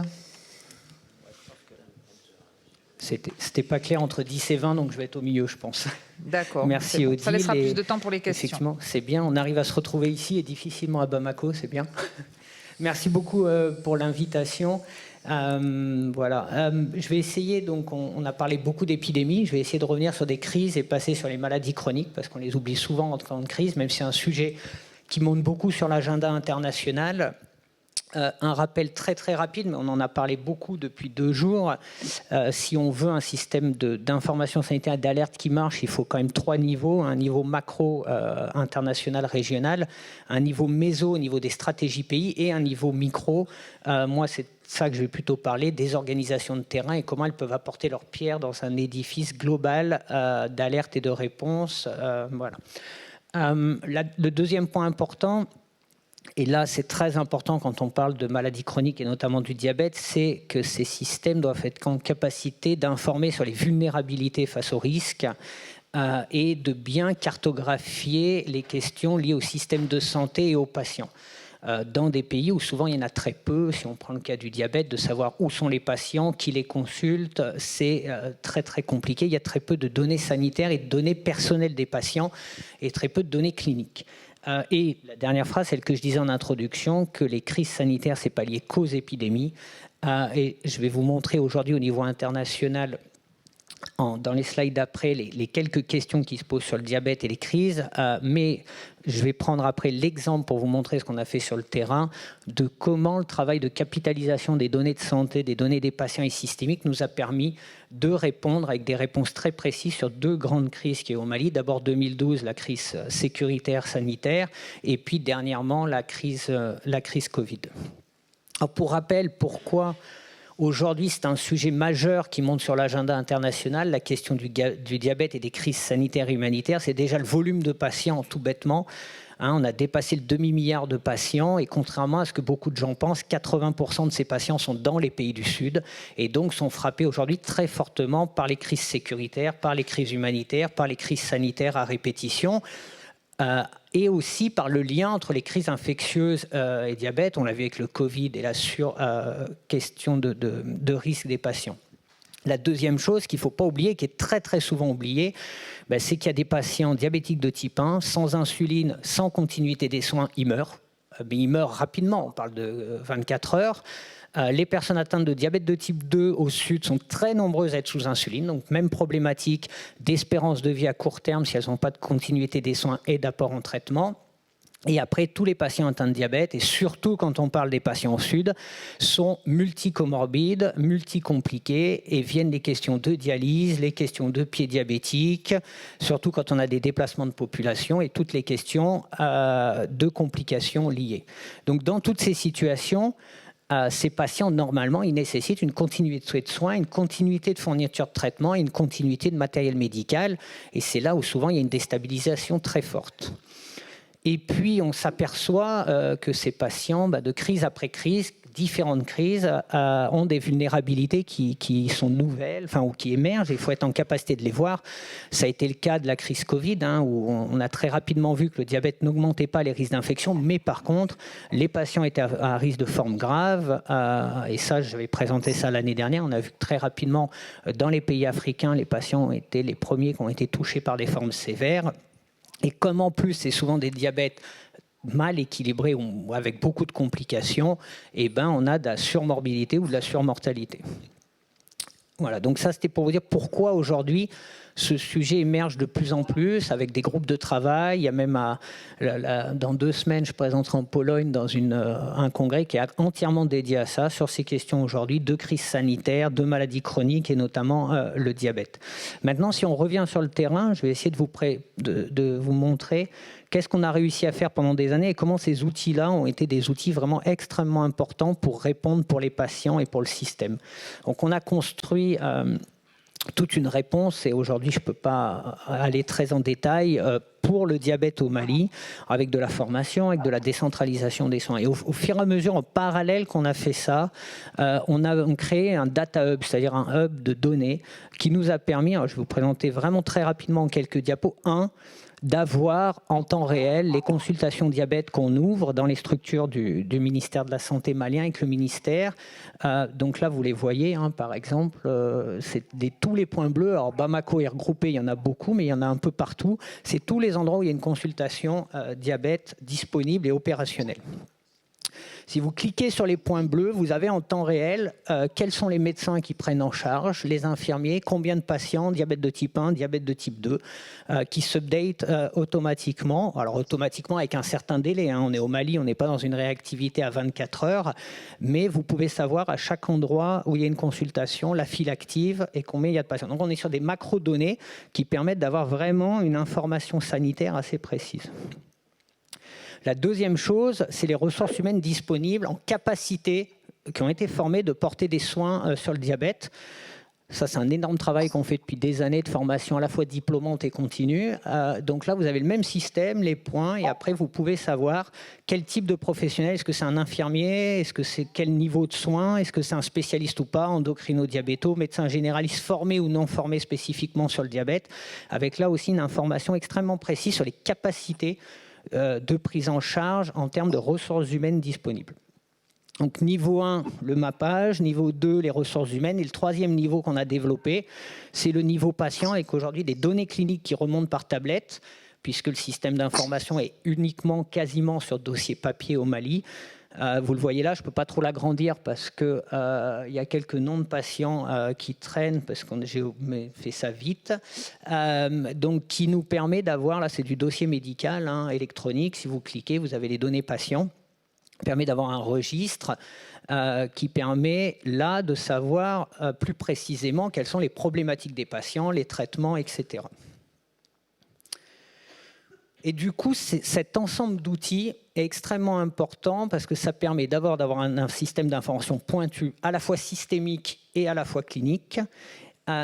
Speaker 6: C'était pas clair entre 10 et 20, donc je vais être au milieu, je pense.
Speaker 2: D'accord.
Speaker 6: Merci Odile.
Speaker 2: Ça laissera plus de temps pour les questions.
Speaker 6: Effectivement, c'est bien. On arrive à se retrouver ici et difficilement à Bamako, c'est bien. Merci beaucoup pour l'invitation. Voilà. Je vais essayer, donc on a parlé beaucoup d'épidémies, je vais essayer de revenir sur des crises et passer sur les maladies chroniques, parce qu'on les oublie souvent en temps de crise, même si c'est un sujet qui monte beaucoup sur l'agenda international. Un rappel très très rapide, mais on en a parlé beaucoup depuis 2 jours. Si on veut un système d'information sanitaire et d'alerte qui marche, il faut quand même 3 niveaux. Un niveau macro, international, régional, un niveau méso au niveau des stratégies pays et un niveau micro. Moi, c'est ça que je vais plutôt parler, des organisations de terrain et comment elles peuvent apporter leur pierre dans un édifice global d'alerte et de réponse. Voilà. Le deuxième point important, et là, c'est très important quand on parle de maladies chroniques et notamment du diabète, c'est que ces systèmes doivent être en capacité d'informer sur les vulnérabilités face aux risques et de bien cartographier les questions liées au système de santé et aux patients. Dans des pays où souvent il y en a très peu, si on prend le cas du diabète, de savoir où sont les patients, qui les consultent, c'est très très compliqué. Il y a très peu de données sanitaires et de données personnelles des patients et très peu de données cliniques. Et la dernière phrase, celle que je disais en introduction, que les crises sanitaires, ce n'est pas lié qu'aux épidémies. Et je vais vous montrer aujourd'hui au niveau international, dans les slides d'après, les quelques questions qui se posent sur le diabète et les crises. Mais je vais prendre après l'exemple pour vous montrer ce qu'on a fait sur le terrain, de comment le travail de capitalisation des données de santé, des données des patients et systémiques nous a permis de répondre avec des réponses très précises sur 2 grandes crises qui est au Mali. D'abord 2012, la crise sécuritaire, sanitaire, et puis dernièrement la crise Covid. Alors pour rappel, pourquoi aujourd'hui c'est un sujet majeur qui monte sur l'agenda international, la question du diabète et des crises sanitaires et humanitaires, c'est déjà le volume de patients, tout bêtement. On a dépassé le demi-milliard de patients et contrairement à ce que beaucoup de gens pensent, 80% de ces patients sont dans les pays du Sud et donc sont frappés aujourd'hui très fortement par les crises sécuritaires, par les crises humanitaires, par les crises sanitaires à répétition et aussi par le lien entre les crises infectieuses et diabète. On l'a vu avec le Covid et la question de risque des patients. La deuxième chose qu'il ne faut pas oublier, qui est très très souvent oubliée, c'est qu'il y a des patients diabétiques de type 1, sans insuline, sans continuité des soins, ils meurent. Mais ils meurent rapidement, on parle de 24 heures. Les personnes atteintes de diabète de type 2 au sud sont très nombreuses à être sous insuline, donc même problématique d'espérance de vie à court terme si elles n'ont pas de continuité des soins et d'apport en traitement. Et après, tous les patients atteints de diabète, et surtout quand on parle des patients au sud, sont multicomorbides, multicompliqués, et viennent les questions de dialyse, les questions de pieds diabétiques, surtout quand on a des déplacements de population, et toutes les questions de complications liées. Donc dans toutes ces situations, ces patients, normalement, ils nécessitent une continuité de soins, une continuité de fourniture de traitement et une continuité de matériel médical. Et c'est là où souvent il y a une déstabilisation très forte. Et puis, on s'aperçoit que ces patients, de crise après crise, différentes crises ont des vulnérabilités qui sont nouvelles, ou qui émergent, et il faut être en capacité de les voir. Ça a été le cas de la crise Covid, où on a très rapidement vu que le diabète n'augmentait pas les risques d'infection, mais par contre, les patients étaient à risque de forme grave, et ça, j'avais présenté ça l'année dernière. On a vu que très rapidement, dans les pays africains, les patients étaient les premiers qui ont été touchés par des formes sévères. Et comme en plus, c'est souvent des diabètes mal équilibrés ou avec beaucoup de complications, on a de la surmorbidité ou de la surmortalité. Voilà, donc ça c'était pour vous dire pourquoi aujourd'hui ce sujet émerge de plus en plus avec des groupes de travail. Il y a même dans 2 semaines, je présenterai en Pologne dans un congrès qui est entièrement dédié à ça, sur ces questions aujourd'hui de crise sanitaire, de maladies chroniques et notamment le diabète. Maintenant, si on revient sur le terrain, je vais essayer de vous montrer qu'est-ce qu'on a réussi à faire pendant des années et comment ces outils-là ont été des outils vraiment extrêmement importants pour répondre pour les patients et pour le système. Donc on a construit toute une réponse, et aujourd'hui je ne peux pas aller très en détail, pour le diabète au Mali, avec de la formation, avec de la décentralisation des soins. Et au fur et à mesure, en parallèle qu'on a fait ça, on a créé un data hub, c'est-à-dire un hub de données qui nous a permis, alors je vais vous présenter vraiment très rapidement en quelques diapos, d'avoir en temps réel les consultations diabète qu'on ouvre dans les structures du ministère de la Santé malien avec le ministère. Donc là, vous les voyez, par exemple, c'est tous les points bleus. Alors Bamako est regroupé, il y en a beaucoup, mais il y en a un peu partout. C'est tous les endroits où il y a une consultation diabète disponible et opérationnelle. Si vous cliquez sur les points bleus, vous avez en temps réel quels sont les médecins qui prennent en charge, les infirmiers, combien de patients, diabète de type 1, diabète de type 2, qui s'update automatiquement. Alors automatiquement avec un certain délai, on est au Mali, on n'est pas dans une réactivité à 24 heures, mais vous pouvez savoir à chaque endroit où il y a une consultation, la file active et combien il y a de patients. Donc on est sur des macro-données qui permettent d'avoir vraiment une information sanitaire assez précise. La deuxième chose, c'est les ressources humaines disponibles en capacité, qui ont été formées de porter des soins sur le diabète. Ça, c'est un énorme travail qu'on fait depuis des années de formation à la fois diplômante et continue. Donc là, vous avez le même système, les points, et après, vous pouvez savoir quel type de professionnel. Est-ce que c'est un infirmier? Est-ce que c'est quel niveau de soins? Est-ce que c'est un spécialiste ou pas? Endocrino-diabéto, médecin généraliste formé ou non formé spécifiquement sur le diabète, avec là aussi une information extrêmement précise sur les capacités de prise en charge en termes de ressources humaines disponibles. Donc niveau 1, le mappage, niveau 2, les ressources humaines, et le troisième niveau qu'on a développé, c'est le niveau patient, avec aujourd'hui des données cliniques qui remontent par tablette, puisque le système d'information est uniquement, quasiment sur dossier papier au Mali. Vous le voyez là, je ne peux pas trop l'agrandir parce qu'il y a quelques noms de patients qui traînent, parce que j'ai fait ça vite, donc qui nous permet d'avoir, là c'est du dossier médical électronique, si vous cliquez, vous avez les données patients, permet d'avoir un registre qui permet là de savoir plus précisément quelles sont les problématiques des patients, les traitements, etc. Et du coup, cet ensemble d'outils est extrêmement important parce que ça permet d'avoir un système d'information pointu, à la fois systémique et à la fois clinique.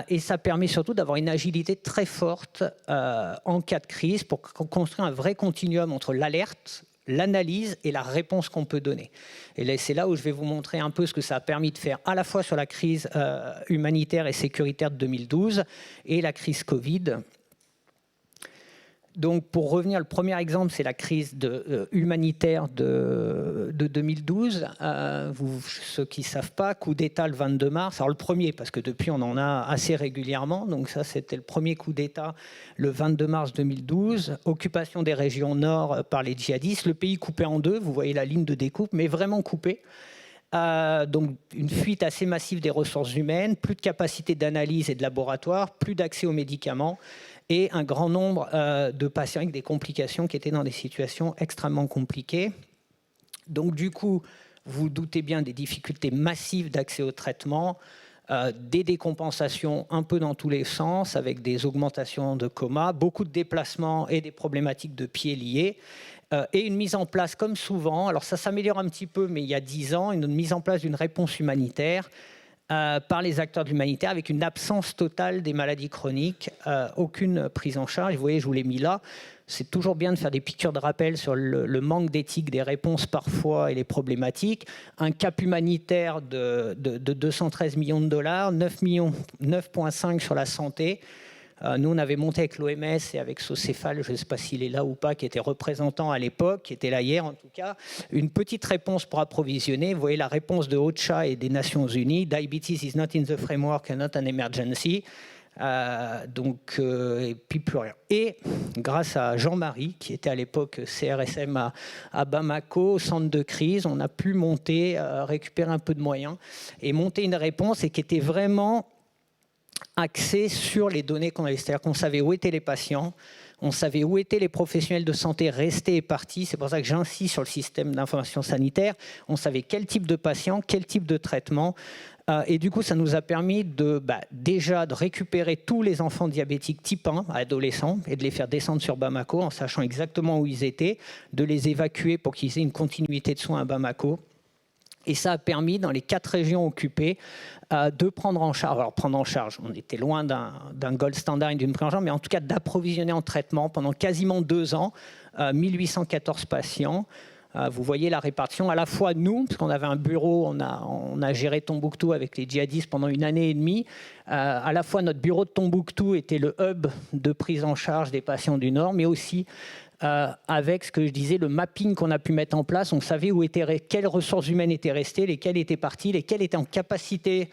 Speaker 6: Et ça permet surtout d'avoir une agilité très forte en cas de crise pour construire un vrai continuum entre l'alerte, l'analyse et la réponse qu'on peut donner. Et c'est là où je vais vous montrer un peu ce que ça a permis de faire à la fois sur la crise humanitaire et sécuritaire de 2012 et la crise Covid. Donc, pour revenir, le premier exemple, c'est la crise humanitaire de 2012. Ceux qui ne savent pas, coup d'État le 22 mars. Alors, le premier, parce que depuis, on en a assez régulièrement. Donc, ça, c'était le premier coup d'État le 22 mars 2012. Occupation des régions nord par les djihadistes. Le pays coupé en deux. Vous voyez la ligne de découpe, mais vraiment coupé. Donc, une fuite assez massive des ressources humaines, plus de capacité d'analyse et de laboratoire, plus d'accès aux médicaments, et un grand nombre de patients avec des complications qui étaient dans des situations extrêmement compliquées. Donc du coup, vous doutez bien des difficultés massives d'accès au traitement, des décompensations un peu dans tous les sens, avec des augmentations de coma, beaucoup de déplacements et des problématiques de pieds liées, et une mise en place, comme souvent, alors ça s'améliore un petit peu, mais il y a 10 ans, une mise en place d'une réponse humanitaire par les acteurs de l'humanitaire, avec une absence totale des maladies chroniques, aucune prise en charge. Vous voyez, je vous l'ai mis là. C'est toujours bien de faire des piqûres de rappel sur le manque d'éthique des réponses parfois et les problématiques. Un cap humanitaire de 213 millions de dollars, 9,5 sur la santé. Nous, on avait monté avec l'OMS et avec Socéphale, je ne sais pas s'il est là ou pas, qui était représentant à l'époque, qui était là hier en tout cas, une petite réponse pour approvisionner. Vous voyez la réponse de OCHA et des Nations Unies. Diabetes is not in the framework and not an emergency. Et puis plus rien. Et grâce à Jean-Marie, qui était à l'époque CRSM à Bamako, au centre de crise, on a pu monter, récupérer un peu de moyens et monter une réponse et qui était vraiment axée sur les données qu'on avait. C'est-à-dire qu'on savait où étaient les patients, on savait où étaient les professionnels de santé restés et partis. C'est pour ça que j'insiste sur le système d'information sanitaire. On savait quel type de patient, quel type de traitement. Et du coup, ça nous a permis déjà de récupérer tous les enfants diabétiques type 1, adolescents, et de les faire descendre sur Bamako en sachant exactement où ils étaient, de les évacuer pour qu'ils aient une continuité de soins à Bamako. Et ça a permis, dans les 4 régions occupées, de prendre en charge. Alors, prendre en charge, on était loin d'un gold standard et d'une prise en charge, mais en tout cas d'approvisionner en traitement pendant quasiment 2 ans, 1814 patients. Vous voyez la répartition, à la fois nous, parce qu'on avait un bureau, on a géré Tombouctou avec les djihadistes pendant 1 année et demie. À la fois notre bureau de Tombouctou était le hub de prise en charge des patients du Nord, mais aussi avec ce que je disais, le mapping qu'on a pu mettre en place. On savait quelles ressources humaines étaient restées, lesquelles étaient parties, lesquelles étaient en capacité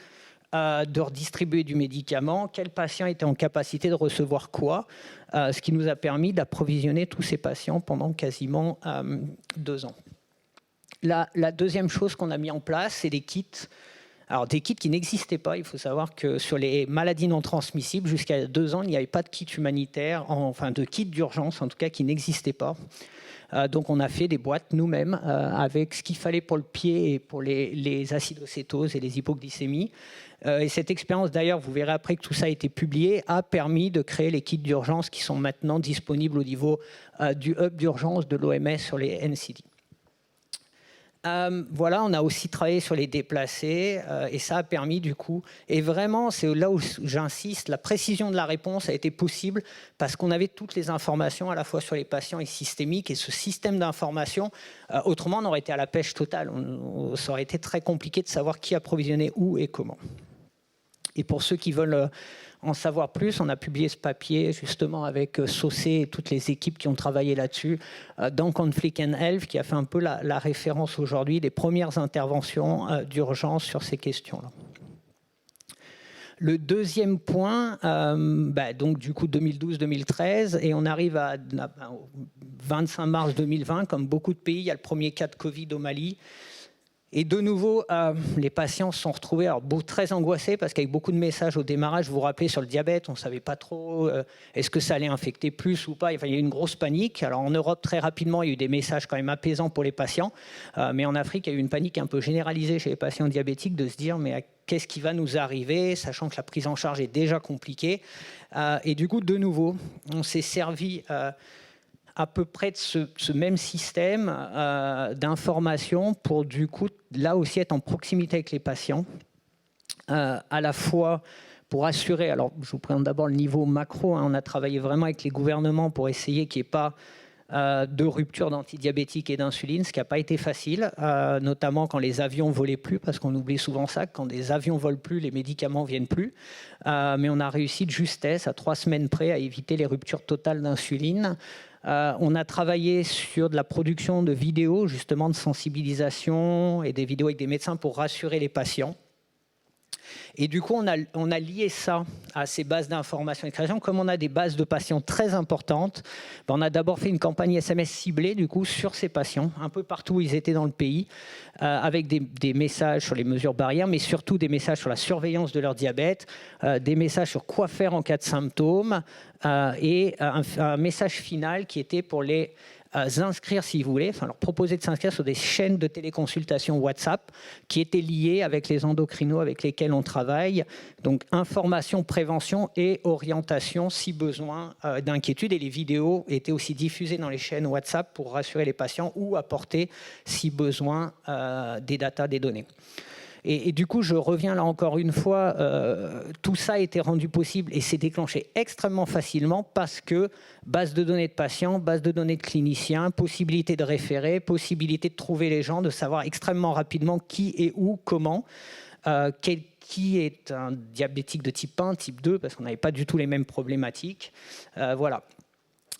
Speaker 6: de redistribuer du médicament, quels patients étaient en capacité de recevoir quoi, ce qui nous a permis d'approvisionner tous ces patients pendant quasiment 2 ans. La deuxième chose qu'on a mis en place, c'est des kits. Alors des kits qui n'existaient pas. Il faut savoir que sur les maladies non transmissibles, jusqu'à 2 ans, il n'y avait pas de kit humanitaire, enfin de kit d'urgence en tout cas, qui n'existaient pas. Donc on a fait des boîtes nous-mêmes avec ce qu'il fallait pour le pied et pour les acidocétoses et les hypoglycémies. Et cette expérience, d'ailleurs, vous verrez après que tout ça a été publié, a permis de créer les kits d'urgence qui sont maintenant disponibles au niveau du hub d'urgence de l'OMS sur les NCD. Voilà, on a aussi travaillé sur les déplacés et ça a permis du coup, et vraiment c'est là où j'insiste, la précision de la réponse a été possible parce qu'on avait toutes les informations à la fois sur les patients et systémiques et ce système d'information, autrement on aurait été à la pêche totale, ça aurait été très compliqué de savoir qui approvisionnait où et comment. Et pour ceux qui veulent en savoir plus, on a publié ce papier justement avec Saucé et toutes les équipes qui ont travaillé là-dessus dans Conflict and Health, qui a fait un peu la référence aujourd'hui des premières interventions d'urgence sur ces questions-là. Le deuxième point, donc du coup 2012-2013, et on arrive au 25 mars 2020, comme beaucoup de pays, il y a le premier cas de Covid au Mali. Et de nouveau, les patients se sont retrouvés très angoissés parce qu'avec beaucoup de messages au démarrage, vous vous rappelez sur le diabète, on ne savait pas trop est-ce que ça allait infecter plus ou pas. Enfin, il y a eu une grosse panique. Alors en Europe, très rapidement, il y a eu des messages quand même apaisants pour les patients. Mais en Afrique, il y a eu une panique un peu généralisée chez les patients diabétiques de se dire mais qu'est-ce qui va nous arriver, sachant que la prise en charge est déjà compliquée. Et du coup, de nouveau, on s'est servi à peu près de ce même système d'information pour du coup là aussi être en proximité avec les patients, à la fois pour assurer, alors je vous présente d'abord le niveau macro, on a travaillé vraiment avec les gouvernements pour essayer qu'il n'y ait pas de rupture d'antidiabétiques et d'insuline, ce qui n'a pas été facile, notamment quand les avions ne volaient plus, parce qu'on oublie souvent ça, quand des avions ne volent plus, les médicaments ne viennent plus. Mais on a réussi de justesse, à 3 semaines près, à éviter les ruptures totales d'insuline. On a travaillé sur de la production de vidéos, justement de sensibilisation et des vidéos avec des médecins pour rassurer les patients. Et du coup, on a lié ça à ces bases d'information et de création. Comme on a des bases de patients très importantes, on a d'abord fait une campagne SMS ciblée du coup, sur ces patients, un peu partout où ils étaient dans le pays, avec des messages sur les mesures barrières, mais surtout des messages sur la surveillance de leur diabète, des messages sur quoi faire en cas de symptômes, et un message final qui était pour les inscrire si vous voulez, enfin leur proposer de s'inscrire sur des chaînes de téléconsultation WhatsApp qui étaient liées avec les endocrinos avec lesquels on travaille. Donc information, prévention et orientation si besoin d'inquiétude. Et les vidéos étaient aussi diffusées dans les chaînes WhatsApp pour rassurer les patients ou apporter si besoin des datas, des données. Et du coup, je reviens là encore une fois, tout ça a été rendu possible et s'est déclenché extrêmement facilement parce que base de données de patients, base de données de cliniciens, possibilité de référer, possibilité de trouver les gens, de savoir extrêmement rapidement qui est où, comment, qui est un diabétique de type 1, type 2, parce qu'on n'avait pas du tout les mêmes problématiques. Voilà.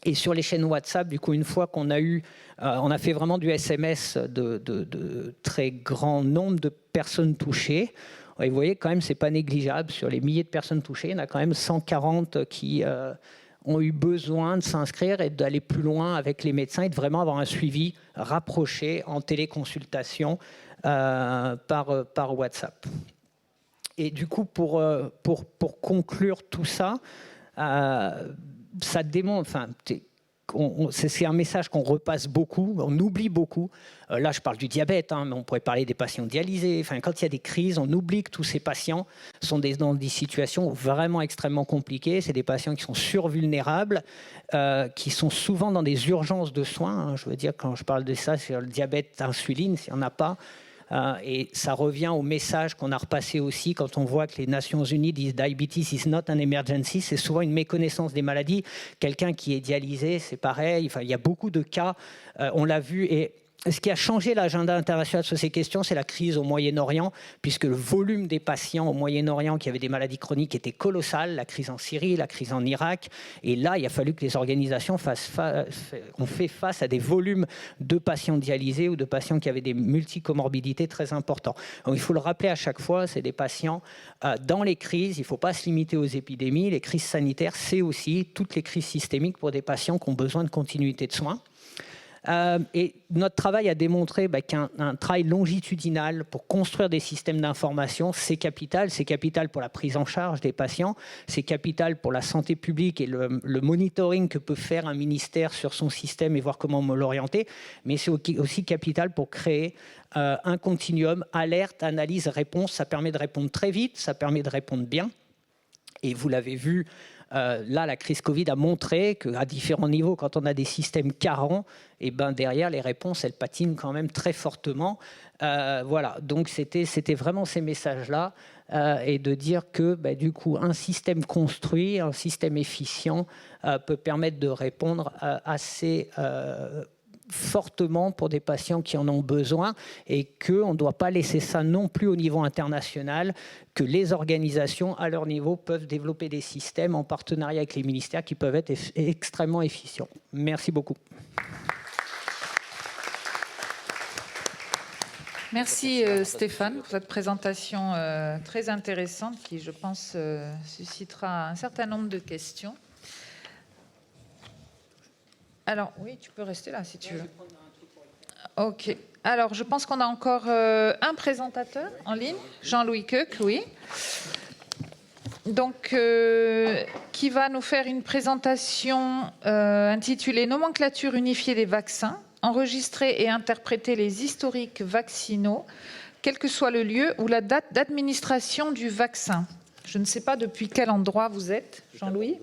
Speaker 6: Et sur les chaînes WhatsApp, du coup, une fois qu'on a eu, on a fait vraiment du SMS de très grand nombre de personnes touchées. Et vous voyez, quand même, c'est pas négligeable. Sur les milliers de personnes touchées, il y en a quand même 140 qui ont eu besoin de s'inscrire et d'aller plus loin avec les médecins et de vraiment avoir un suivi rapproché en téléconsultation par WhatsApp. Et du coup, pour conclure tout ça, ça démontre, enfin, c'est un message qu'on repasse beaucoup, on oublie beaucoup. Là, je parle du diabète, hein, mais on pourrait parler des patients dialysés. Enfin, quand il y a des crises, on oublie que tous ces patients sont dans des situations vraiment extrêmement compliquées. C'est des patients qui sont survulnérables, qui sont souvent dans des urgences de soins. Hein. Je veux dire, quand je parle de ça, c'est le diabète insuline, s'il n'y en a pas. Et ça revient au message qu'on a repassé aussi quand on voit que les Nations Unies disent « Diabetes is not an emergency ». C'est souvent une méconnaissance des maladies. Quelqu'un qui est dialysé, c'est pareil. Enfin, il y a beaucoup de cas, on l'a vu. Et ce qui a changé l'agenda international sur ces questions, c'est la crise au Moyen-Orient, puisque le volume des patients au Moyen-Orient qui avaient des maladies chroniques était colossal, la crise en Syrie, la crise en Irak. Et là, il a fallu que les organisations ont fait face à des volumes de patients dialysés ou de patients qui avaient des multicomorbidités très importants. Donc, il faut le rappeler à chaque fois, c'est des patients dans les crises. Il ne faut pas se limiter aux épidémies. Les crises sanitaires, c'est aussi toutes les crises systémiques pour des patients qui ont besoin de continuité de soins. Et notre travail a démontré qu'un travail longitudinal pour construire des systèmes d'information, c'est capital. C'est capital pour la prise en charge des patients, c'est capital pour la santé publique et le monitoring que peut faire un ministère sur son système et voir comment l'orienter. Mais c'est aussi capital pour créer un continuum, alerte, analyse, réponse. Ça permet de répondre très vite, ça permet de répondre bien. Et vous l'avez vu, là, la crise Covid a montré qu'à différents niveaux, quand on a des systèmes carents, et derrière, les réponses, elles patinent quand même très fortement. Voilà, donc c'était vraiment ces messages-là, et de dire que, du coup, un système construit, un système efficient peut permettre de répondre assez fortement pour des patients qui en ont besoin et qu'on ne doit pas laisser ça non plus au niveau international, que les organisations à leur niveau peuvent développer des systèmes en partenariat avec les ministères qui peuvent être extrêmement efficients. Merci beaucoup.
Speaker 2: Merci Stéphane pour cette présentation très intéressante qui, je pense, suscitera un certain nombre de questions. Alors, oui, tu peux rester là si tu veux. OK. Alors, je pense qu'on a encore un présentateur en ligne, Jean-Louis Keuck, oui. Donc, qui va nous faire une présentation intitulée « Nomenclature unifiée des vaccins, enregistrer et interpréter les historiques vaccinaux, quel que soit le lieu ou la date d'administration du vaccin ». Je ne sais pas depuis quel endroit vous êtes, Jean-Louis.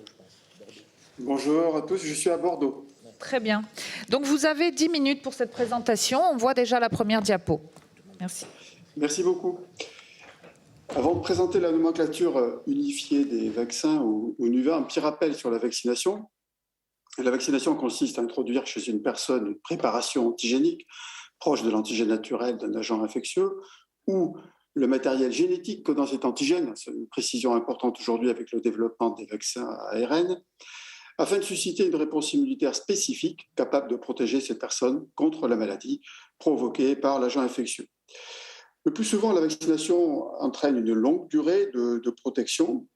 Speaker 7: Bonjour à tous, je suis à Bordeaux.
Speaker 2: Très bien. Donc, vous avez 10 minutes pour cette présentation. On voit déjà la première diapo. Merci.
Speaker 7: Merci beaucoup. Avant de présenter la nomenclature unifiée des vaccins ou NUVA, un petit rappel sur la vaccination. La vaccination consiste à introduire chez une personne une préparation antigénique proche de l'antigène naturel d'un agent infectieux ou le matériel génétique codant cet antigène, c'est une précision importante aujourd'hui avec le développement des vaccins à ARN, afin de susciter une réponse immunitaire spécifique capable de protéger ces personnes contre la maladie provoquée par l'agent infectieux. Le plus souvent, la vaccination entraîne une longue durée de protection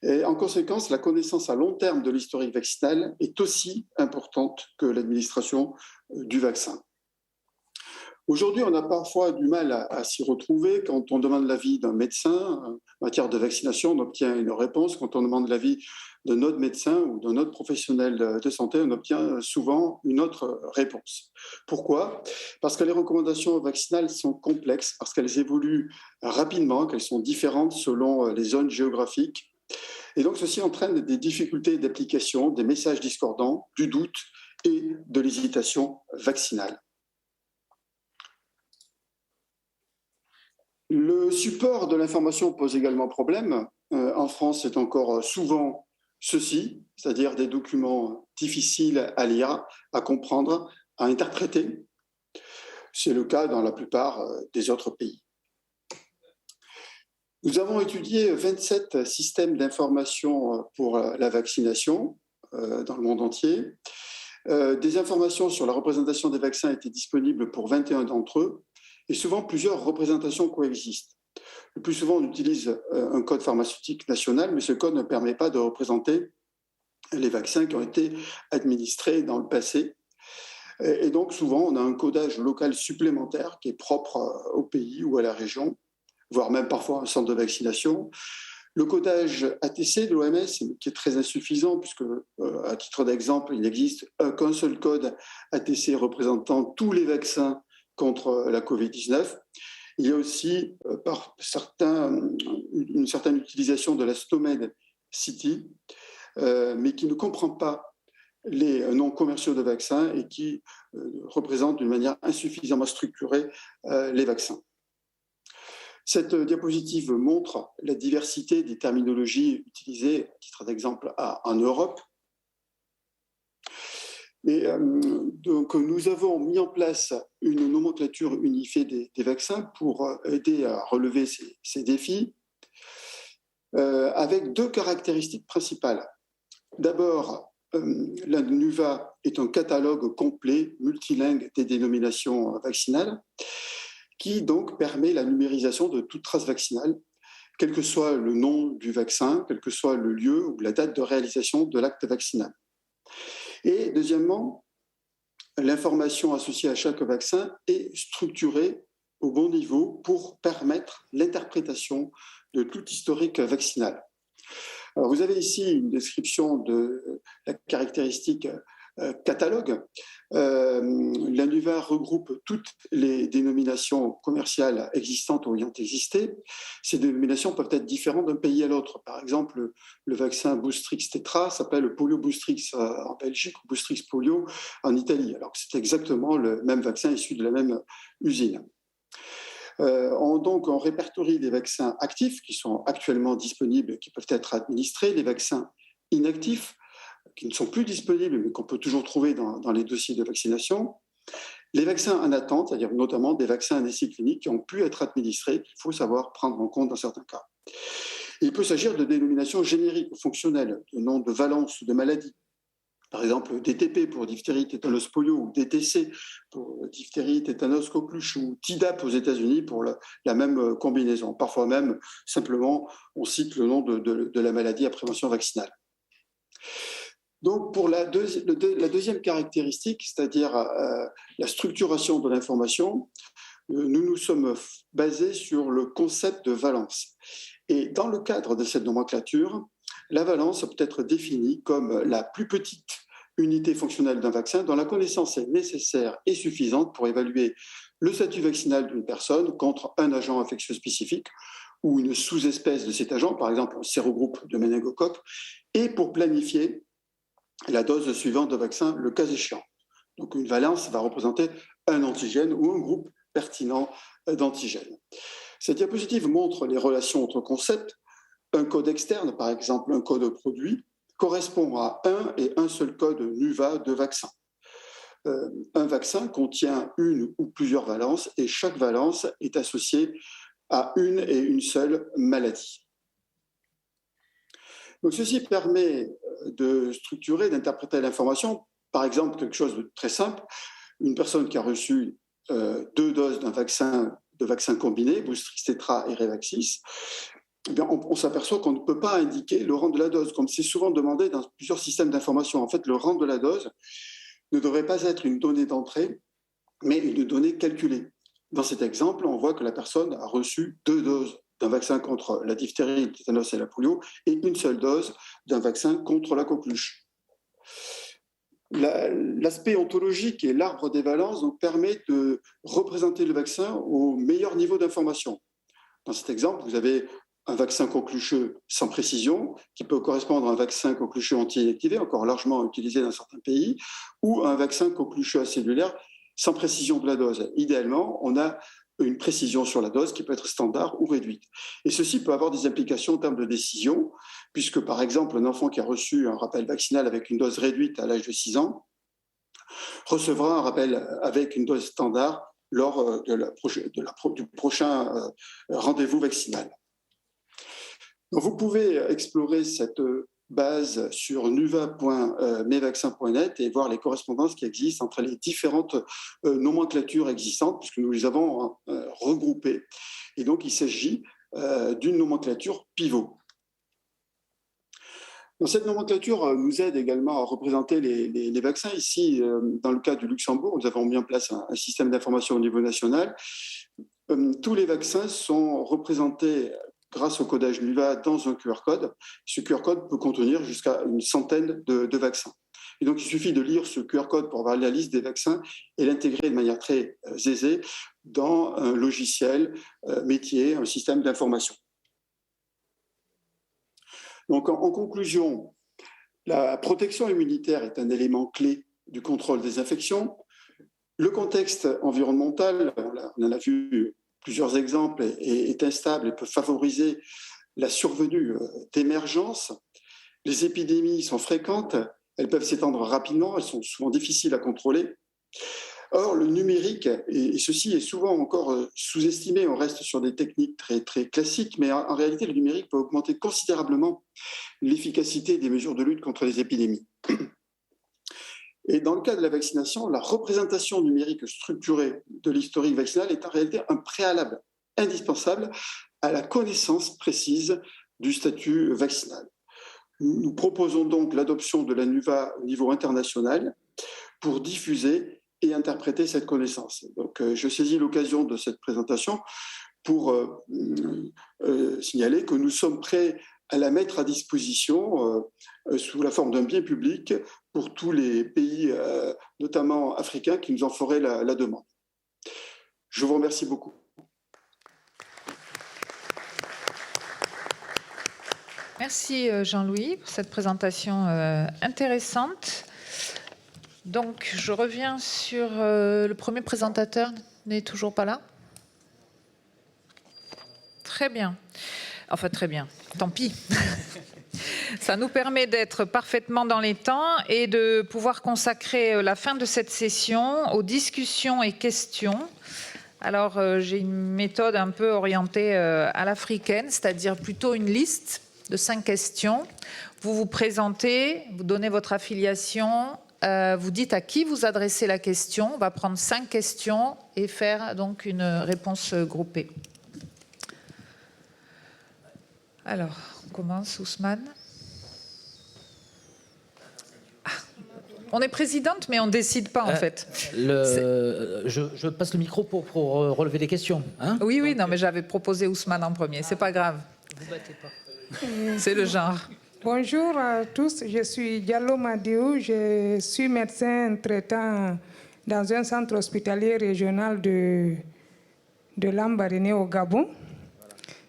Speaker 7: et en conséquence, la connaissance à long terme de l'historique vaccinal est aussi importante que l'administration du vaccin. Aujourd'hui, on a parfois du mal à s'y retrouver. Quand on demande l'avis d'un médecin en matière de vaccination, on obtient une réponse. Quand on demande l'avis d'un autre médecin ou d'un autre professionnel de santé, on obtient souvent une autre réponse. Pourquoi ? Parce que les recommandations vaccinales sont complexes, parce qu'elles évoluent rapidement, qu'elles sont différentes selon les zones géographiques. Et donc, ceci entraîne des difficultés d'application, des messages discordants, du doute et de l'hésitation vaccinale. Le support de l'information pose également problème. En France, c'est encore souvent ceci, c'est-à-dire des documents difficiles à lire, à comprendre, à interpréter. C'est le cas dans la plupart des autres pays. Nous avons étudié 27 systèmes d'information pour la vaccination dans le monde entier. Des informations sur la représentation des vaccins étaient disponibles pour 21 d'entre eux, et souvent plusieurs représentations coexistent. Le plus souvent, on utilise un code pharmaceutique national, mais ce code ne permet pas de représenter les vaccins qui ont été administrés dans le passé. Et donc, souvent, on a un codage local supplémentaire qui est propre au pays ou à la région, voire même parfois un centre de vaccination. Le codage ATC de l'OMS, qui est très insuffisant, puisque, à titre d'exemple, il n'existe qu'un seul code ATC représentant tous les vaccins contre la Covid-19. Il y a aussi, une certaine utilisation de la SNOMED City, mais qui ne comprend pas les noms commerciaux de vaccins et qui représente d'une manière insuffisamment structurée les vaccins. Cette diapositive montre la diversité des terminologies utilisées, à titre d'exemple, en Europe. Et donc, nous avons mis en place une nomenclature unifiée des vaccins pour aider à relever ces défis, avec deux caractéristiques principales. D'abord, la NUVA est un catalogue complet, multilingue des dénominations vaccinales, qui donc permet la numérisation de toute trace vaccinale, quel que soit le nom du vaccin, quel que soit le lieu ou la date de réalisation de l'acte vaccinal. Et deuxièmement, l'information associée à chaque vaccin est structurée au bon niveau pour permettre l'interprétation de tout historique vaccinal. Alors, vous avez ici une description de la caractéristique catalogue. La NUVA regroupe toutes les dénominations commerciales existantes ou ayant existé. Ces dénominations peuvent être différentes d'un pays à l'autre. Par exemple, le vaccin Boostrix Tetra s'appelle Polio Boostrix en Belgique ou Boostrix Polio en Italie, alors que c'est exactement le même vaccin issu de la même usine. On répertorie les vaccins actifs qui sont actuellement disponibles et qui peuvent être administrés, les vaccins inactifs qui ne sont plus disponibles mais qu'on peut toujours trouver dans les dossiers de vaccination, les vaccins en attente, c'est-à-dire notamment des vaccins en essai clinique qui ont pu être administrés, qu'il faut savoir prendre en compte dans certains cas. Et il peut s'agir de dénominations génériques ou fonctionnelles, de noms de valence ou de maladie. Par exemple, DTP pour diphtérie, tétanos, polio, ou DTC pour diphtérie, tétanos, coqueluche, ou TDAP aux États-Unis pour la même combinaison. Parfois même, simplement, on cite le nom de la maladie à prévention vaccinale. Donc, pour la deuxième caractéristique, c'est-à-dire la structuration de l'information, nous nous sommes basés sur le concept de valence. Et dans le cadre de cette nomenclature, la valence peut être définie comme la plus petite unité fonctionnelle d'un vaccin dont la connaissance est nécessaire et suffisante pour évaluer le statut vaccinal d'une personne contre un agent infectieux spécifique ou une sous-espèce de cet agent, par exemple un sérogroupe de méningocoque, et pour planifier la dose suivante de vaccin, le cas échéant. Donc une valence va représenter un antigène ou un groupe pertinent d'antigènes. Cette diapositive montre les relations entre concepts. Un code externe, par exemple un code produit, correspond à un et un seul code NUVA de vaccin. Un vaccin contient une ou plusieurs valences et chaque valence est associée à une et une seule maladie. Donc, ceci permet de structurer, d'interpréter l'information. Par exemple, quelque chose de très simple, une personne qui a reçu 2 doses de vaccin combiné, Boostrix Tetra et Revaxis, eh bien, on s'aperçoit qu'on ne peut pas indiquer le rang de la dose, comme c'est souvent demandé dans plusieurs systèmes d'information. En fait, le rang de la dose ne devrait pas être une donnée d'entrée, mais une donnée calculée. Dans cet exemple, on voit que la personne a reçu 2 doses d'un vaccin contre la diphtérie, le tétanos et la polio, et une seule dose d'un vaccin contre la coqueluche. L'aspect ontologique et l'arbre des valences donc, permet de représenter le vaccin au meilleur niveau d'information. Dans cet exemple, vous avez un vaccin coquelucheux sans précision, qui peut correspondre à un vaccin coquelucheux anti-inactivé, encore largement utilisé dans certains pays, ou un vaccin coquelucheux acellulaire sans précision de la dose. Idéalement, on a une précision sur la dose qui peut être standard ou réduite. Et ceci peut avoir des implications en termes de décision, puisque par exemple, un enfant qui a reçu un rappel vaccinal avec une dose réduite à l'âge de 6 ans recevra un rappel avec une dose standard lors du prochain rendez-vous vaccinal. Donc, vous pouvez explorer cette base sur nuva.mesvaccins.net et voir les correspondances qui existent entre les différentes nomenclatures existantes, puisque nous les avons regroupées. Et donc, il s'agit d'une nomenclature pivot. Donc, cette nomenclature nous aide également à représenter les vaccins. Ici, dans le cas du Luxembourg, nous avons mis en place un système d'information au niveau national. Tous les vaccins sont représentés grâce au codage NUVA dans un QR code. Ce QR code peut contenir jusqu'à une centaine de vaccins. Et donc, il suffit de lire ce QR code pour avoir la liste des vaccins et l'intégrer de manière très aisée dans un logiciel métier, un système d'information. Donc, en conclusion, la protection immunitaire est un élément clé du contrôle des infections. Le contexte environnemental, on en a vu plusieurs exemples, est instable et peut favoriser la survenue d'émergences. Les épidémies sont fréquentes, elles peuvent s'étendre rapidement, elles sont souvent difficiles à contrôler. Or, le numérique, et ceci est souvent encore sous-estimé, on reste sur des techniques très, très classiques, mais en réalité, le numérique peut augmenter considérablement l'efficacité des mesures de lutte contre les épidémies. Et dans le cas de la vaccination, la représentation numérique structurée de l'historique vaccinal est en réalité un préalable indispensable à la connaissance précise du statut vaccinal. Nous proposons donc l'adoption de la NUVA au niveau international pour diffuser et interpréter cette connaissance. Donc, je saisis l'occasion de cette présentation pour signaler que nous sommes prêts à la mettre à disposition sous la forme d'un bien public pour tous les pays, notamment africains, qui nous en feraient la demande. Je vous remercie beaucoup.
Speaker 2: Merci Jean-Louis pour cette présentation intéressante. Donc, je reviens sur le premier présentateur, n'est toujours pas là. Très bien. Enfin, très bien. Tant pis. Ça nous permet d'être parfaitement dans les temps et de pouvoir consacrer la fin de cette session aux discussions et questions. Alors, j'ai une méthode un peu orientée à l'africaine, c'est-à-dire plutôt une liste de 5 questions. Vous vous présentez, vous donnez votre affiliation, vous dites à qui vous adressez la question. On va prendre 5 questions et faire donc une réponse groupée. Alors, on commence, Ousmane. On est présidente, mais on ne décide pas, en fait.
Speaker 1: Je passe le micro pour relever des questions. Hein,
Speaker 2: oui, oui, non, mais j'avais proposé Ousmane en premier. C'est pas grave.
Speaker 6: Vous battez pas.
Speaker 2: C'est le genre.
Speaker 8: Bonjour à tous, je suis Diallo Madiou, je suis médecin traitant dans un centre hospitalier régional de Lambaréné au Gabon.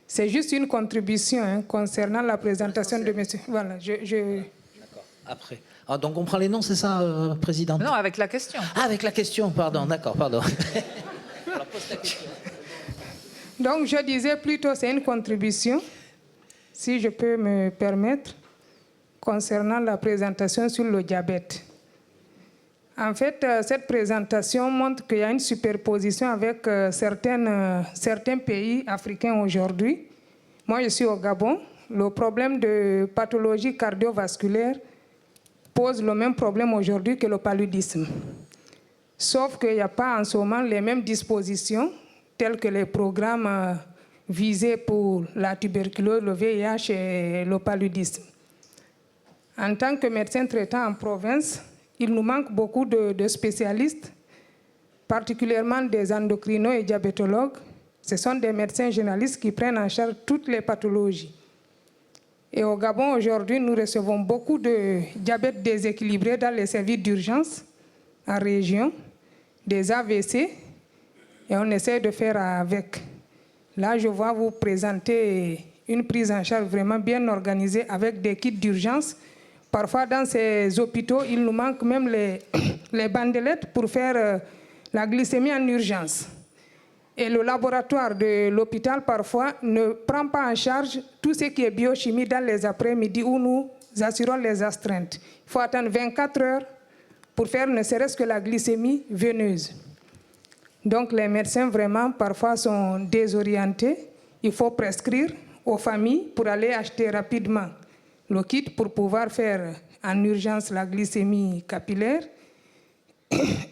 Speaker 8: C'est juste une contribution concernant la présentation de monsieur. Voilà,
Speaker 1: D'accord, après. Ah, donc on prend les noms, c'est ça, Présidente?
Speaker 2: Non, avec la question.
Speaker 1: Ah, avec la question, pardon, d'accord, pardon. Alors, pose ta question.
Speaker 8: Donc je disais plutôt c'est une contribution, si je peux me permettre, concernant la présentation sur le diabète. En fait, cette présentation montre qu'il y a une superposition avec certains pays africains aujourd'hui. Moi, je suis au Gabon. Le problème de pathologie cardiovasculaire pose le même problème aujourd'hui que le paludisme. Sauf qu'il n'y a pas en ce moment les mêmes dispositions, telles que les programmes visés pour la tuberculose, le VIH et le paludisme. En tant que médecin traitant en province, il nous manque beaucoup de spécialistes, particulièrement des endocrinos et diabétologues. Ce sont des médecins généralistes qui prennent en charge toutes les pathologies. Et au Gabon, aujourd'hui, nous recevons beaucoup de diabète déséquilibré dans les services d'urgence en région, des AVC, et on essaie de faire avec. Là, je vais vous présenter une prise en charge vraiment bien organisée avec des kits d'urgence. Parfois, dans ces hôpitaux, il nous manque même les bandelettes pour faire la glycémie en urgence. Et le laboratoire de l'hôpital, parfois, ne prend pas en charge tout ce qui est biochimie dans les après-midi où nous assurons les astreintes. Il faut attendre 24 heures pour faire ne serait-ce que la glycémie veineuse. Donc les médecins, vraiment, parfois sont désorientés. Il faut prescrire aux familles pour aller acheter rapidement le kit pour pouvoir faire en urgence la glycémie capillaire.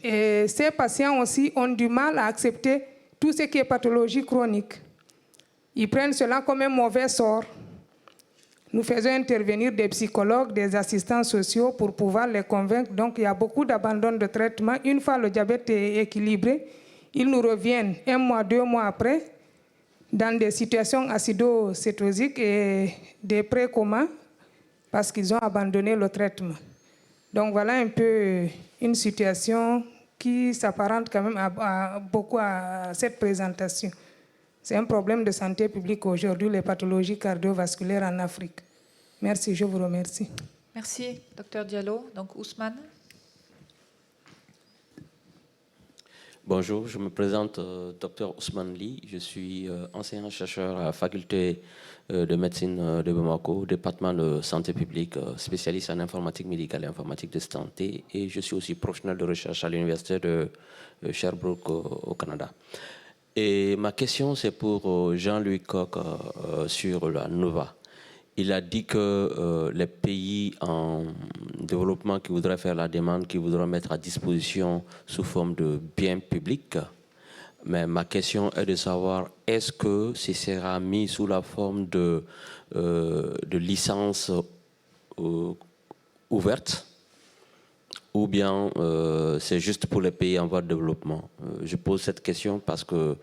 Speaker 8: Et ces patients aussi ont du mal à accepter tout ce qui est pathologie chronique. Ils prennent cela comme un mauvais sort. Nous faisons intervenir des psychologues, des assistants sociaux pour pouvoir les convaincre. Donc il y a beaucoup d'abandon de traitement. Une fois le diabète est équilibré, ils nous reviennent 1 mois, 2 mois après dans des situations acidocétosiques et des pré-comas parce qu'ils ont abandonné le traitement. Donc voilà un peu une situation qui s'apparente quand même beaucoup à cette présentation. C'est un problème de santé publique aujourd'hui, les pathologies cardiovasculaires en Afrique. Merci, je vous remercie.
Speaker 2: Merci, Dr Diallo. Donc Ousmane.
Speaker 9: Bonjour, je me présente Dr Ousmane Ly. Je suis enseignant-chercheur à la faculté de médecine de Bamako, département de santé publique, spécialiste en informatique médicale et informatique de santé. Et je suis aussi professionnel de recherche à l'université de Sherbrooke au Canada. Et ma question, c'est pour Jean-Louis Cocq sur la NOVA. Il a dit que les pays en développement qui voudraient faire la demande, qui voudraient mettre à disposition sous forme de biens publics. Mais ma question est de savoir, est-ce que ce sera mis sous la forme de licences ouvertes ou bien c'est juste pour les pays en voie de développement? Je pose cette question parce que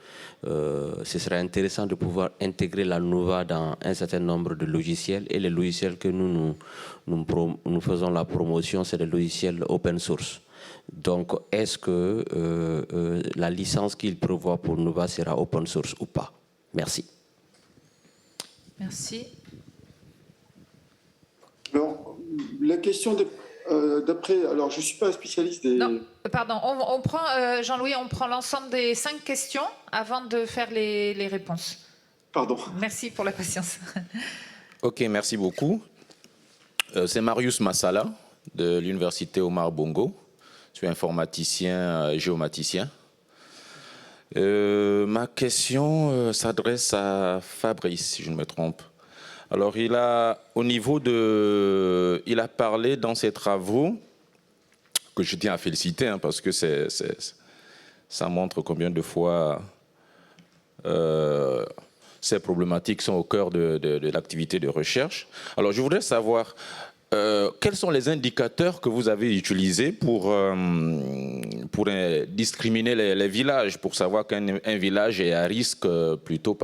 Speaker 9: ce serait intéressant de pouvoir intégrer la NOVA dans un certain nombre de logiciels, et les logiciels que nous faisons la promotion, c'est des logiciels open source. Donc, est-ce que la licence qu'il prévoit pour NOVA sera open source ou pas? Merci.
Speaker 2: Merci.
Speaker 7: Alors, la question d'après, alors je ne suis pas un spécialiste des...
Speaker 2: Non, pardon, on prend, Jean-Louis, on prend l'ensemble des 5 questions avant de faire les réponses.
Speaker 7: Pardon.
Speaker 2: Merci pour la patience.
Speaker 10: Ok, merci beaucoup. C'est Marius Massala de l'université Omar Bongo. Je suis informaticien, géomaticien. Ma question s'adresse à Fabrice, si je ne me trompe. Alors, il a parlé dans ses travaux, que je tiens à féliciter, hein, parce que ça montre combien de fois ces problématiques sont au cœur de l'activité de recherche. Alors, je voudrais savoir quels sont les indicateurs que vous avez utilisés pour discriminer les villages, pour savoir qu'un village est à risque plutôt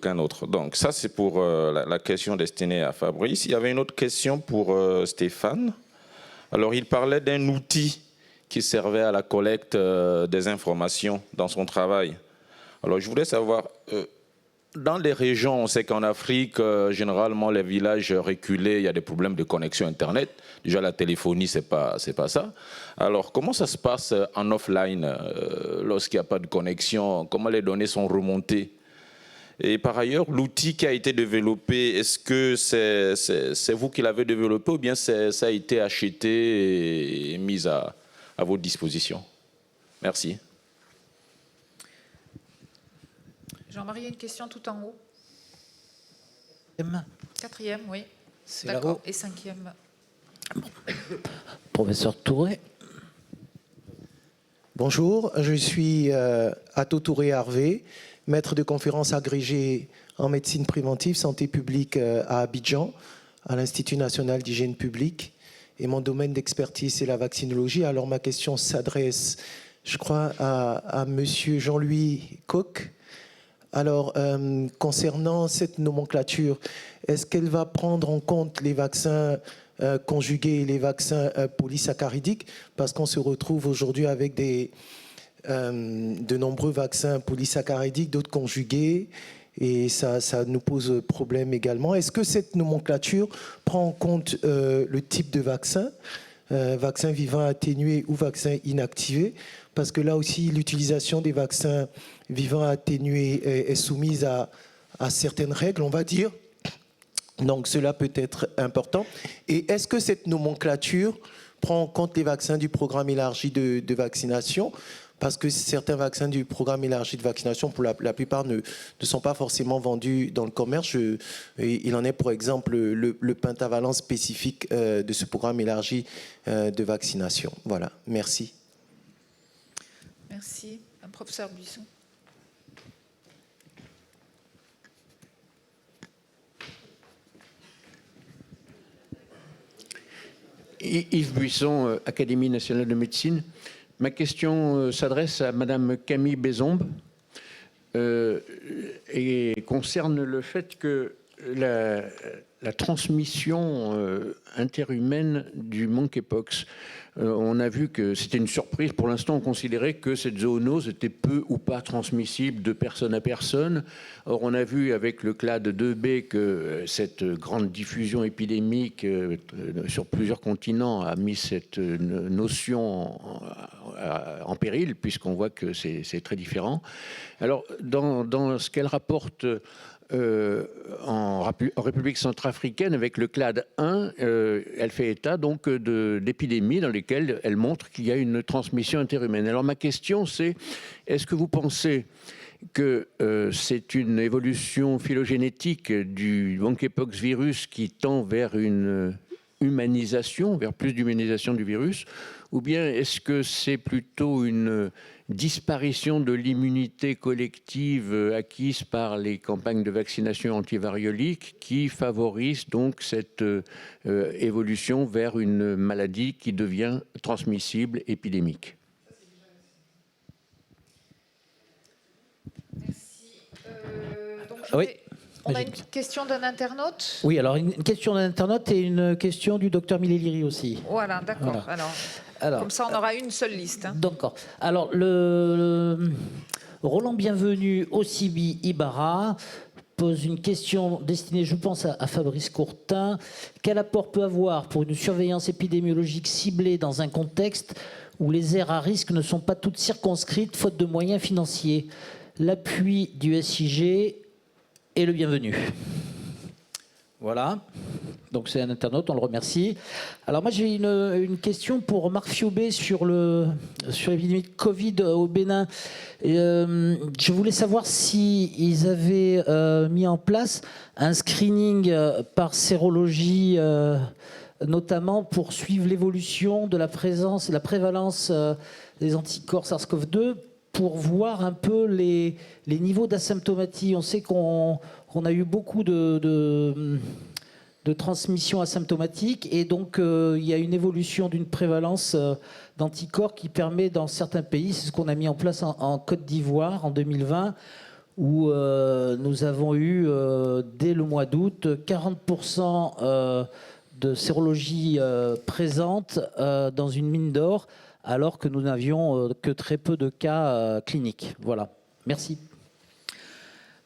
Speaker 10: qu'un autre. Donc ça, c'est pour la question destinée à Fabrice. Il y avait une autre question pour Stéphane. Alors, il parlait d'un outil qui servait à la collecte des informations dans son travail. Alors, je voudrais savoir, dans les régions, on sait qu'en Afrique, généralement, les villages reculés, il y a des problèmes de connexion Internet. Déjà, la téléphonie, c'est pas ça. Alors, comment ça se passe en offline lorsqu'il n'y a pas de connexion? Comment les données sont remontées? Et par ailleurs, l'outil qui a été développé, est-ce que c'est vous qui l'avez développé ou bien ça a été acheté et mis à votre disposition? Merci.
Speaker 2: Jean-Marie, il y a une question tout en haut. 4e, oui.
Speaker 1: C'est
Speaker 2: d'accord.
Speaker 1: là-haut.
Speaker 2: Et 5e.
Speaker 1: Bon. Professeur Touré.
Speaker 11: Bonjour, je suis Ato Touré Harvé, maître de conférences agrégé en médecine préventive, santé publique à Abidjan, à l'Institut national d'hygiène publique. Et mon domaine d'expertise, c'est la vaccinologie. Alors ma question s'adresse, je crois, à monsieur Jean-Louis Cocq. Alors, concernant cette nomenclature, est-ce qu'elle va prendre en compte les vaccins conjugués et les vaccins polysaccharidiques? Parce qu'on se retrouve aujourd'hui avec de nombreux vaccins polysaccharidiques, d'autres conjugués, et ça nous pose problème également. Est-ce que cette nomenclature prend en compte le type de vaccin, vaccin vivant atténué ou vaccin inactivé? parce que là aussi, l'utilisation des vaccins vivants atténués est soumise à certaines règles, on va dire. Donc cela peut être important. Et est-ce que cette nomenclature prend en compte les vaccins du programme élargi de vaccination? Parce que certains vaccins du programme élargi de vaccination, pour la plupart, ne sont pas forcément vendus dans le commerce. Il en est, pour exemple, le pentavalent spécifique de ce programme élargi de vaccination. Voilà, merci.
Speaker 2: Merci. Professeur Buisson.
Speaker 12: Yves Buisson, Académie nationale de médecine. Ma question s'adresse à Madame Camille Bézombe et concerne le fait que la transmission interhumaine du monkeypox, on a vu que c'était une surprise. Pour l'instant, on considérait que cette zoonose était peu ou pas transmissible de personne à personne. Or, on a vu avec le clade 2B que cette grande diffusion épidémique sur plusieurs continents a mis cette notion en péril, puisqu'on voit que c'est très différent. Alors, dans ce qu'elle rapporte en République centrafricaine avec le clade 1, elle fait état donc d'épidémies dans lesquelles elle montre qu'il y a une transmission interhumaine. Alors ma question c'est, est-ce que vous pensez que c'est une évolution phylogénétique du monkeypox virus qui tend vers une humanisation, vers plus d'humanisation du virus, ou bien est-ce que c'est plutôt une disparition de l'immunité collective acquise par les campagnes de vaccination antivariolique qui favorise donc cette évolution vers une maladie qui devient transmissible, épidémique?
Speaker 2: Merci.
Speaker 1: Oui.
Speaker 2: On a une question d'un internaute.
Speaker 1: Oui, alors une question d'un internaute et une question du docteur Mileliri aussi.
Speaker 2: Voilà, d'accord.
Speaker 1: Voilà.
Speaker 2: Alors, comme ça, on aura une seule liste. Hein.
Speaker 1: D'accord. Alors, Roland Bienvenu, Osibi Ibarra, pose une question destinée, je pense, à Fabrice Courtin. Quel apport peut avoir pour une surveillance épidémiologique ciblée dans un contexte où les aires à risque ne sont pas toutes circonscrites, faute de moyens financiers? L'appui du SIG est le bienvenu. Voilà. Donc c'est un internaute, on le remercie. Alors moi j'ai une question pour Marc Fiobé sur l'épidémie de Covid au Bénin. Je voulais savoir si ils avaient mis en place un screening par sérologie, notamment pour suivre l'évolution de la présence et la prévalence des anticorps SARS-CoV-2, pour voir un peu les niveaux d'asymptomatie. On sait qu'on a eu beaucoup de transmission asymptomatique et donc il y a une évolution d'une prévalence d'anticorps qui permet dans certains pays, c'est ce qu'on a mis en place en Côte d'Ivoire en 2020, où nous avons eu dès le mois d'août 40% de sérologie présente dans une mine d'or, alors que nous n'avions que très peu de cas cliniques. Voilà, merci.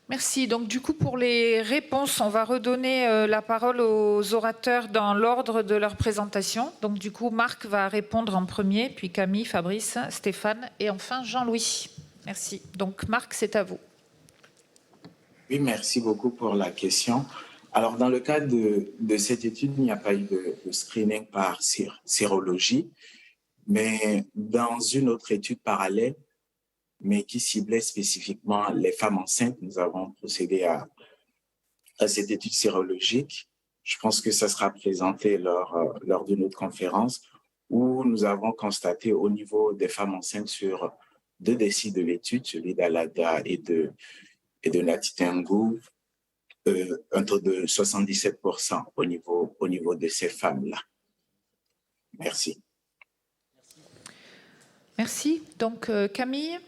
Speaker 2: Merci. Donc du coup, pour les réponses, on va redonner la parole aux orateurs dans l'ordre de leur présentation. Donc du coup, Marc va répondre en premier, puis Camille, Fabrice, Stéphane et enfin Jean-Louis. Merci. Donc Marc, c'est à vous.
Speaker 3: Oui, merci beaucoup pour la question. Alors, dans le cadre de cette étude, il n'y a pas eu de screening par sérologie, mais dans une autre étude parallèle, mais qui ciblait spécifiquement les femmes enceintes, nous avons procédé à cette étude sérologique. Je pense que ça sera présenté lors d'une autre conférence où nous avons constaté au niveau des femmes enceintes sur 2 décis de l'étude, celui d'Alada et de Natitengu, un taux de 77% au niveau de ces femmes-là. Merci.
Speaker 2: Merci. Donc Camille.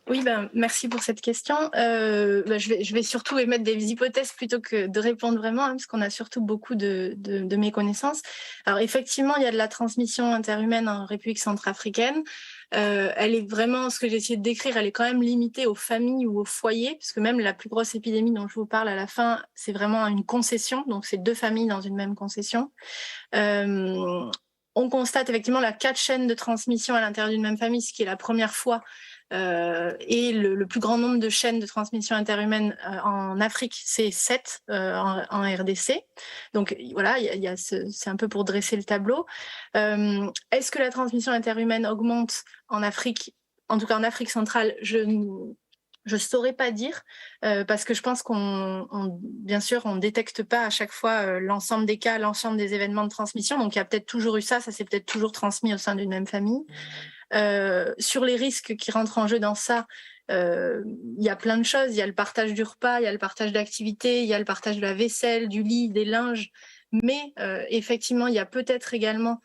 Speaker 4: Oui, merci pour cette question. Je vais surtout émettre des hypothèses plutôt que de répondre vraiment, hein, parce qu'on a surtout beaucoup de méconnaissances. Alors effectivement, il y a de la transmission interhumaine en République centrafricaine. Elle est vraiment, ce que j'ai essayé de décrire, elle est quand même limitée aux familles ou aux foyers, puisque même la plus grosse épidémie dont je vous parle à la fin, c'est vraiment une concession, donc c'est 2 familles dans une même concession. on constate effectivement la 4 chaînes de transmission à l'intérieur d'une même famille, ce qui est la première fois, et le plus grand nombre de chaînes de transmission interhumaine en Afrique, c'est 7 en RDC. Donc voilà, c'est un peu pour dresser le tableau. Est-ce que la transmission interhumaine augmente en Afrique, en tout cas en Afrique centrale? Je saurais pas dire, parce que je pense bien sûr, on détecte pas à chaque fois l'ensemble des cas, l'ensemble des événements de transmission. Donc, il y a peut-être toujours eu ça s'est peut-être toujours transmis au sein d'une même famille. Sur les risques qui rentrent en jeu dans ça, il y a plein de choses. Il y a le partage du repas, il y a le partage d'activités, il y a le partage de la vaisselle, du lit, des linges. Mais effectivement, il y a peut-être également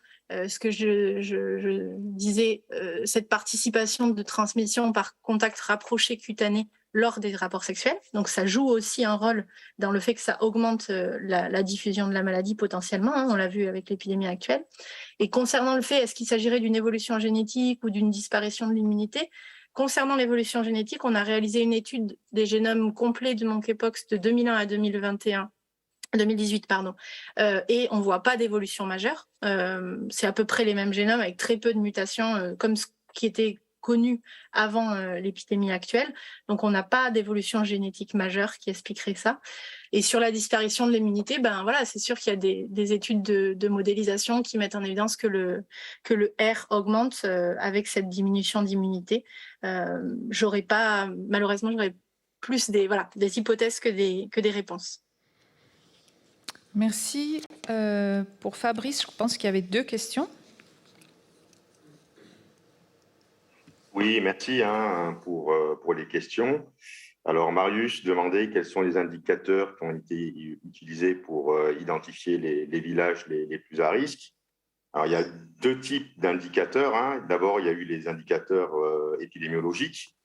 Speaker 4: ce que je disais, cette participation de transmission par contact rapproché cutané lors des rapports sexuels. Donc ça joue aussi un rôle dans le fait que ça augmente la diffusion de la maladie potentiellement, hein, on l'a vu avec l'épidémie actuelle. Et concernant le fait, est-ce qu'il s'agirait d'une évolution génétique ou d'une disparition de l'immunité? Concernant l'évolution génétique, on a réalisé une étude des génomes complets de monkeypox de 2001 à 2018, et on ne voit pas d'évolution majeure. C'est à peu près les mêmes génomes avec très peu de mutations, comme ce qui était connu avant l'épidémie actuelle. Donc, on n'a pas d'évolution génétique majeure qui expliquerait ça. Et sur la disparition de l'immunité, voilà, c'est sûr qu'il y a des études de modélisation qui mettent en évidence que le R augmente avec cette diminution d'immunité. Malheureusement, j'aurais plus des hypothèses que des réponses.
Speaker 2: Merci. Pour Fabrice, je pense qu'il y avait 2 questions.
Speaker 5: Oui, merci pour les questions. Alors, Marius demandait quels sont les indicateurs qui ont été utilisés pour identifier les villages les plus à risque. Alors, il y a 2 types d'indicateurs. D'abord, il y a eu les indicateurs épidémiologiques.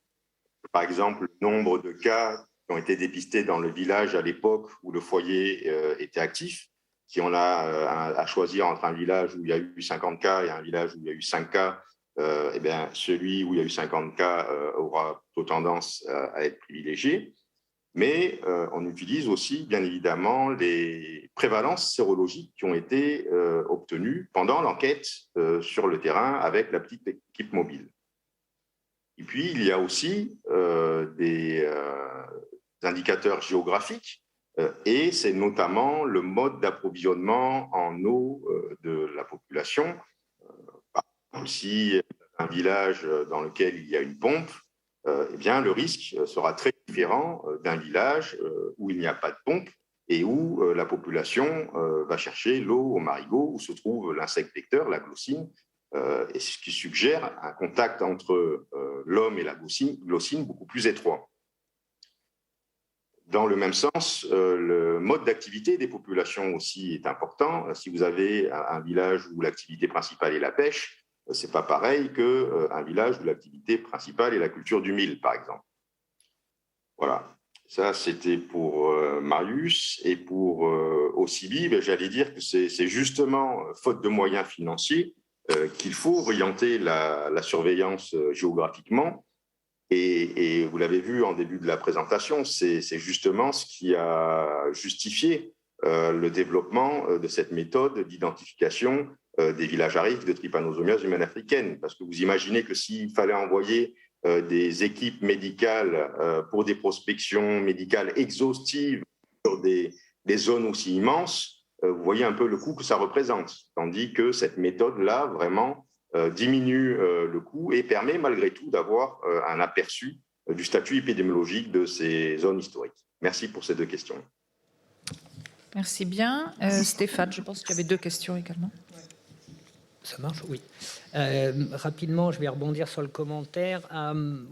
Speaker 5: Par exemple, le nombre de cas qui ont été dépistés dans le village à l'époque où le foyer était actif. Si on a à choisir entre un village où il y a eu 50 cas et un village où il y a eu 5 cas, celui où il y a eu 50 cas aura plutôt tendance à être privilégié. Mais on utilise aussi, bien évidemment, les prévalences sérologiques qui ont été obtenues pendant l'enquête sur le terrain avec la petite équipe mobile. Et puis, il y a aussi des indicateurs géographiques, et c'est notamment le mode d'approvisionnement en eau de la population. Si un village dans lequel il y a une pompe, le risque sera très différent d'un village où il n'y a pas de pompe et où la population va chercher l'eau au marigot où se trouve l'insecte vecteur, la glossine, et ce qui suggère un contact entre l'homme et la glossine beaucoup plus étroit. Dans le même sens, le mode d'activité des populations aussi est important. Si vous avez un village où l'activité principale est la pêche, ce n'est pas pareil qu'un village où l'activité principale est la culture du mil, par exemple. Voilà, ça c'était pour Marius. Et pour Osibi, j'allais dire que c'est justement, faute de moyens financiers, qu'il faut orienter la surveillance géographiquement. Et vous l'avez vu en début de la présentation, c'est justement ce qui a justifié le développement de cette méthode d'identification des villages à risque de trypanosomiase humaine africaine. Parce que vous imaginez que s'il fallait envoyer des équipes médicales pour des prospections médicales exhaustives sur des zones aussi immenses, vous voyez un peu le coût que ça représente. Tandis que cette méthode-là, vraiment, diminue le coût et permet malgré tout d'avoir un aperçu du statut épidémiologique de ces zones historiques. Merci pour ces 2 questions.
Speaker 2: Merci bien. Stéphane, je pense qu'il y avait 2 questions également.
Speaker 6: Ça marche, oui. Rapidement, je vais rebondir sur le commentaire.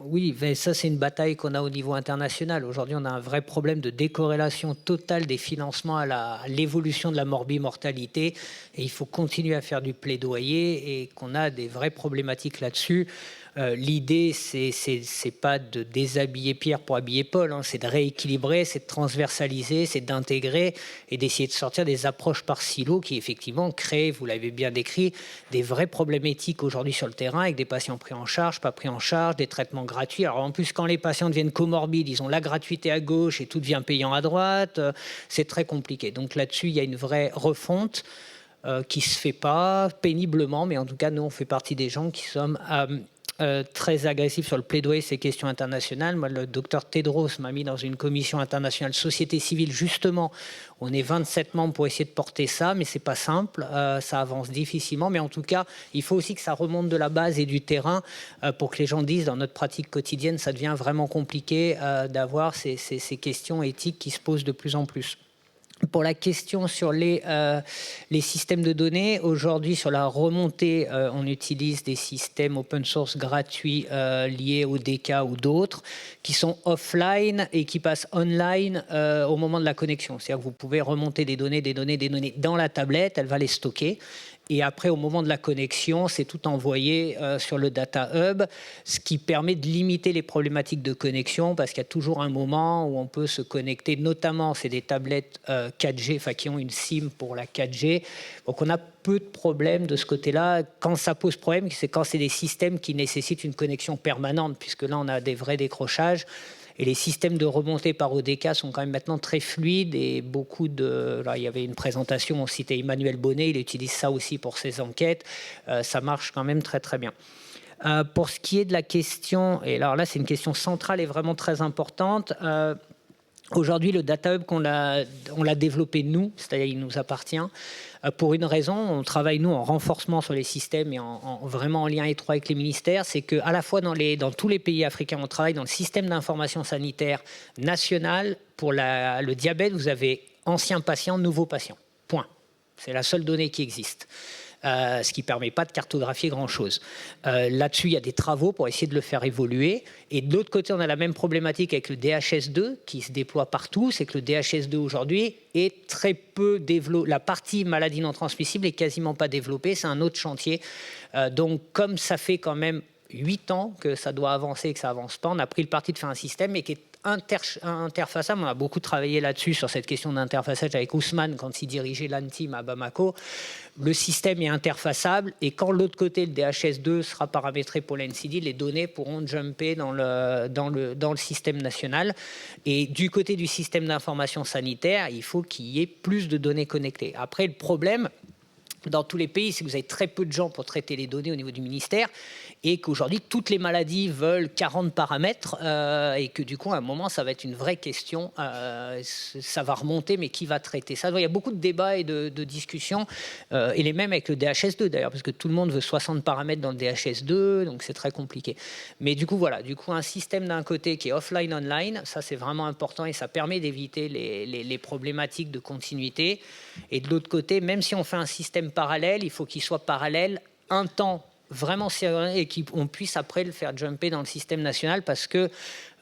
Speaker 6: Oui, ça c'est une bataille qu'on a au niveau international. Aujourd'hui, on a un vrai problème de décorrélation totale des financements à l'évolution de la morbimortalité. Et il faut continuer à faire du plaidoyer et qu'on a des vraies problématiques là-dessus. L'idée, c'est pas de déshabiller Pierre pour habiller Paul, hein, c'est de rééquilibrer, c'est de transversaliser, c'est d'intégrer et d'essayer de sortir des approches par silo qui effectivement créent, vous l'avez bien décrit, des vraies problématiques aujourd'hui sur le terrain avec des patients pris en charge, pas pris en charge, des traitements gratuits. Alors en plus, quand les patients deviennent comorbides, ils ont la gratuité à gauche et tout devient payant à droite, c'est très compliqué. Donc là-dessus, il y a une vraie refonte. qui ne se fait pas péniblement, mais en tout cas, nous, on fait partie des gens qui sommes très agressifs sur le plaidoyer ces questions internationales. Moi, le docteur Tedros m'a mis dans une commission internationale société civile, justement. On est 27 membres pour essayer de porter ça, mais c'est pas simple, ça avance difficilement. Mais en tout cas, il faut aussi que ça remonte de la base et du terrain pour que les gens disent, dans notre pratique quotidienne, ça devient vraiment compliqué d'avoir ces questions éthiques qui se posent de plus en plus. Pour la question sur les systèmes de données, aujourd'hui sur la remontée, on utilise des systèmes open source gratuits liés au DK ou d'autres qui sont offline et qui passent online au moment de la connexion. C'est-à-dire que vous pouvez remonter des données dans la tablette, elle va les stocker. Et après, au moment de la connexion, c'est tout envoyé sur le Data Hub, ce qui permet de limiter les problématiques de connexion, parce qu'il y a toujours un moment où on peut se connecter, notamment, c'est des tablettes 4G, enfin qui ont une SIM pour la 4G. Donc on a peu de problèmes de ce côté-là. Quand ça pose problème, c'est quand c'est des systèmes qui nécessitent une connexion permanente, puisque là, on a des vrais décrochages. Et les systèmes de remontée par ODK sont quand même maintenant très fluides et beaucoup de... Là, il y avait une présentation, on citait Emmanuel Bonnet, il utilise ça aussi pour ses enquêtes. Ça marche quand même très très bien. Pour ce qui est de la question, et alors là c'est une question centrale et vraiment très importante, aujourd'hui le Data Hub on l'a développé nous, c'est-à-dire il nous appartient, pour une raison, on travaille nous en renforcement sur les systèmes et vraiment en lien étroit avec les ministères, c'est qu'à la fois dans tous les pays africains, on travaille dans le système d'information sanitaire national. Pour le diabète, vous avez anciens patients, nouveaux patients. Point. C'est la seule donnée qui existe. Ce qui ne permet pas de cartographier grand-chose. Là-dessus, il y a des travaux pour essayer de le faire évoluer. Et de l'autre côté, on a la même problématique avec le DHS2 qui se déploie partout. C'est que le DHS2 aujourd'hui est très peu développé. La partie maladie non transmissible est quasiment pas développée. C'est un autre chantier. Donc, comme ça fait quand même 8 ans que ça doit avancer et que ça avance pas, on a pris le parti de faire un système mais qui est interfaçable. On a beaucoup travaillé là-dessus, sur cette question d'interfaçage avec Ousmane quand il dirigeait l'ANTIM à Bamako. Le système est interfaçable et quand l'autre côté, le DHS2 sera paramétré pour l'NCD, les données pourront jumper dans le système national. Et du côté du système d'information sanitaire, il faut qu'il y ait plus de données connectées. Après, le problème, dans tous les pays, c'est que vous avez très peu de gens pour traiter les données au niveau du ministère et qu'aujourd'hui, toutes les maladies veulent 40 paramètres et que du coup, à un moment, ça va être une vraie question. Ça va remonter, mais qui va traiter ça? Il y a beaucoup de débats et de discussions, et les mêmes avec le DHS2 d'ailleurs, parce que tout le monde veut 60 paramètres dans le DHS2, donc c'est très compliqué. Mais du coup, voilà, un système d'un côté qui est offline-online, ça c'est vraiment important et ça permet d'éviter les problématiques de continuité. Et de l'autre côté, même si on fait un système parallèle, il faut qu'il soit parallèle un temps vraiment sérieux et qu'on puisse après le faire jumper dans le système national parce que,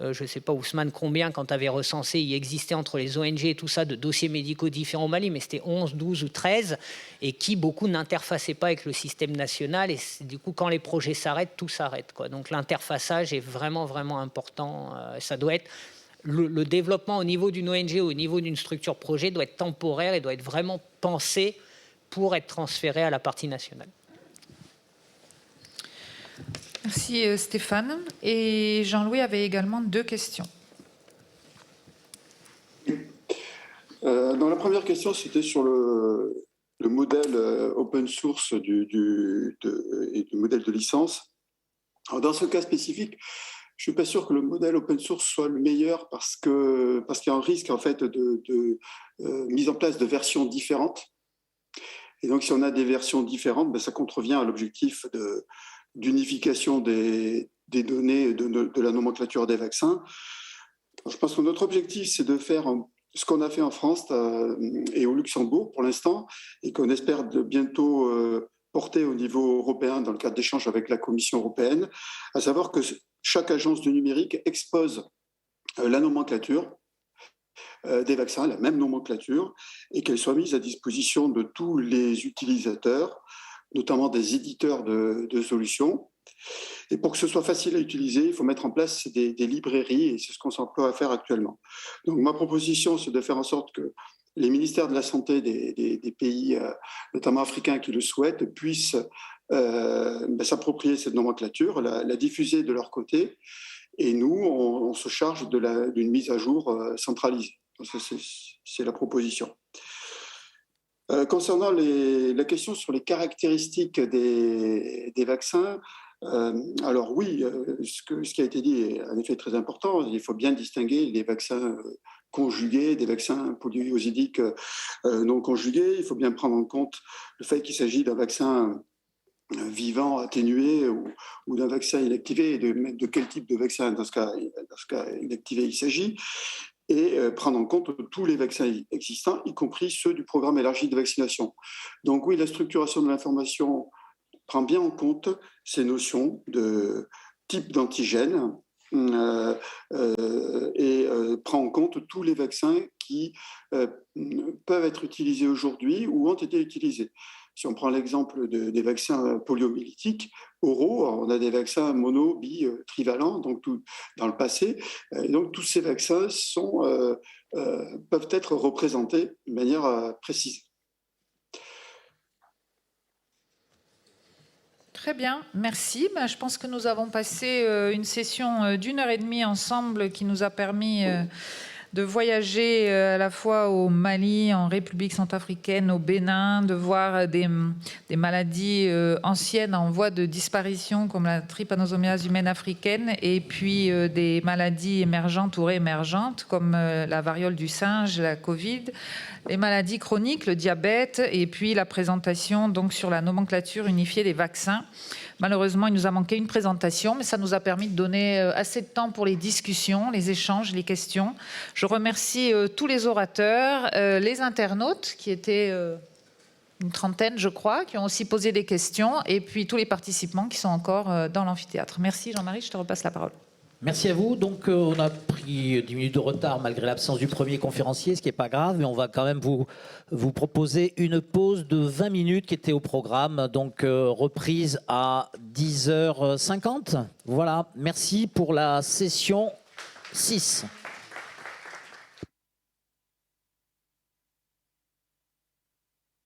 Speaker 6: je ne sais pas Ousmane combien quand tu avais recensé, il existait entre les ONG et tout ça de dossiers médicaux différents au Mali, mais c'était 11, 12 ou 13 et qui beaucoup n'interfaçaient pas avec le système national et du coup quand les projets s'arrêtent, tout s'arrête, quoi. Donc l'interfaçage est vraiment vraiment important, ça doit être le développement au niveau d'une ONG ou au niveau d'une structure projet doit être temporaire et doit être vraiment pensé pour être transféré à la partie nationale.
Speaker 2: Merci Stéphane. Et Jean-Louis avait également 2 questions.
Speaker 7: Dans la première question, c'était sur le modèle open source et le modèle de licence. Alors, dans ce cas spécifique, je ne suis pas sûr que le modèle open source soit le meilleur parce qu'il y a un risque en fait de mise en place de versions différentes. Et donc, si on a des versions différentes, ça contrevient à l'objectif d'unification des données de la nomenclature des vaccins. Je pense que notre objectif, c'est de faire ce qu'on a fait en France et au Luxembourg pour l'instant, et qu'on espère de bientôt porter au niveau européen dans le cadre d'échanges avec la Commission européenne, à savoir que chaque agence du numérique expose la nomenclature des vaccins, la même nomenclature, et qu'elle soit mise à disposition de tous les utilisateurs, notamment des éditeurs de solutions. Et pour que ce soit facile à utiliser, il faut mettre en place des librairies, et c'est ce qu'on s'emploie à faire actuellement. Donc ma proposition, c'est de faire en sorte que les ministères de la Santé des pays, notamment africains qui le souhaitent, puissent s'approprier cette nomenclature, la diffuser de leur côté, et nous, on se charge d'une mise à jour centralisée. C'est la proposition. Concernant la question sur les caractéristiques des vaccins, alors oui, ce qui a été dit est en effet très important. Il faut bien distinguer les vaccins conjugués des vaccins polyosidiques non conjugués. Il faut bien prendre en compte le fait qu'il s'agit d'un vaccin vivant, atténué ou d'un vaccin inactivé, et de quel type de vaccin dans ce cas inactivé il s'agit, et prendre en compte tous les vaccins existants, y compris ceux du programme élargi de vaccination. Donc oui, la structuration de l'information prend bien en compte ces notions de type d'antigène et prend en compte tous les vaccins qui peuvent être utilisés aujourd'hui ou ont été utilisés. Si on prend l'exemple des vaccins poliomyélitiques oraux, on a des vaccins mono, bi, trivalents, donc dans le passé. Donc tous ces vaccins peuvent être représentés de manière précise.
Speaker 2: Très bien, merci. Je pense que nous avons passé une session d'1h30 ensemble qui nous a permis de voyager à la fois au Mali, en République centrafricaine, au Bénin, de voir des maladies anciennes en voie de disparition comme la trypanosomiase humaine africaine, et puis des maladies émergentes ou réémergentes comme la variole du singe, la Covid, les maladies chroniques, le diabète, et puis la présentation donc sur la nomenclature unifiée des vaccins. Malheureusement, il nous a manqué une présentation, mais ça nous a permis de donner assez de temps pour les discussions, les échanges, les questions. Je remercie tous les orateurs, les internautes qui étaient une trentaine, je crois, qui ont aussi posé des questions, et puis tous les participants qui sont encore dans l'amphithéâtre. Merci Jean-Marie, je te repasse la parole.
Speaker 1: Merci à vous. Donc, on a pris 10 minutes de retard malgré l'absence du premier conférencier, ce qui n'est pas grave, mais on va quand même vous proposer une pause de 20 minutes qui était au programme, donc reprise à 10h50. Voilà, merci pour la session 6.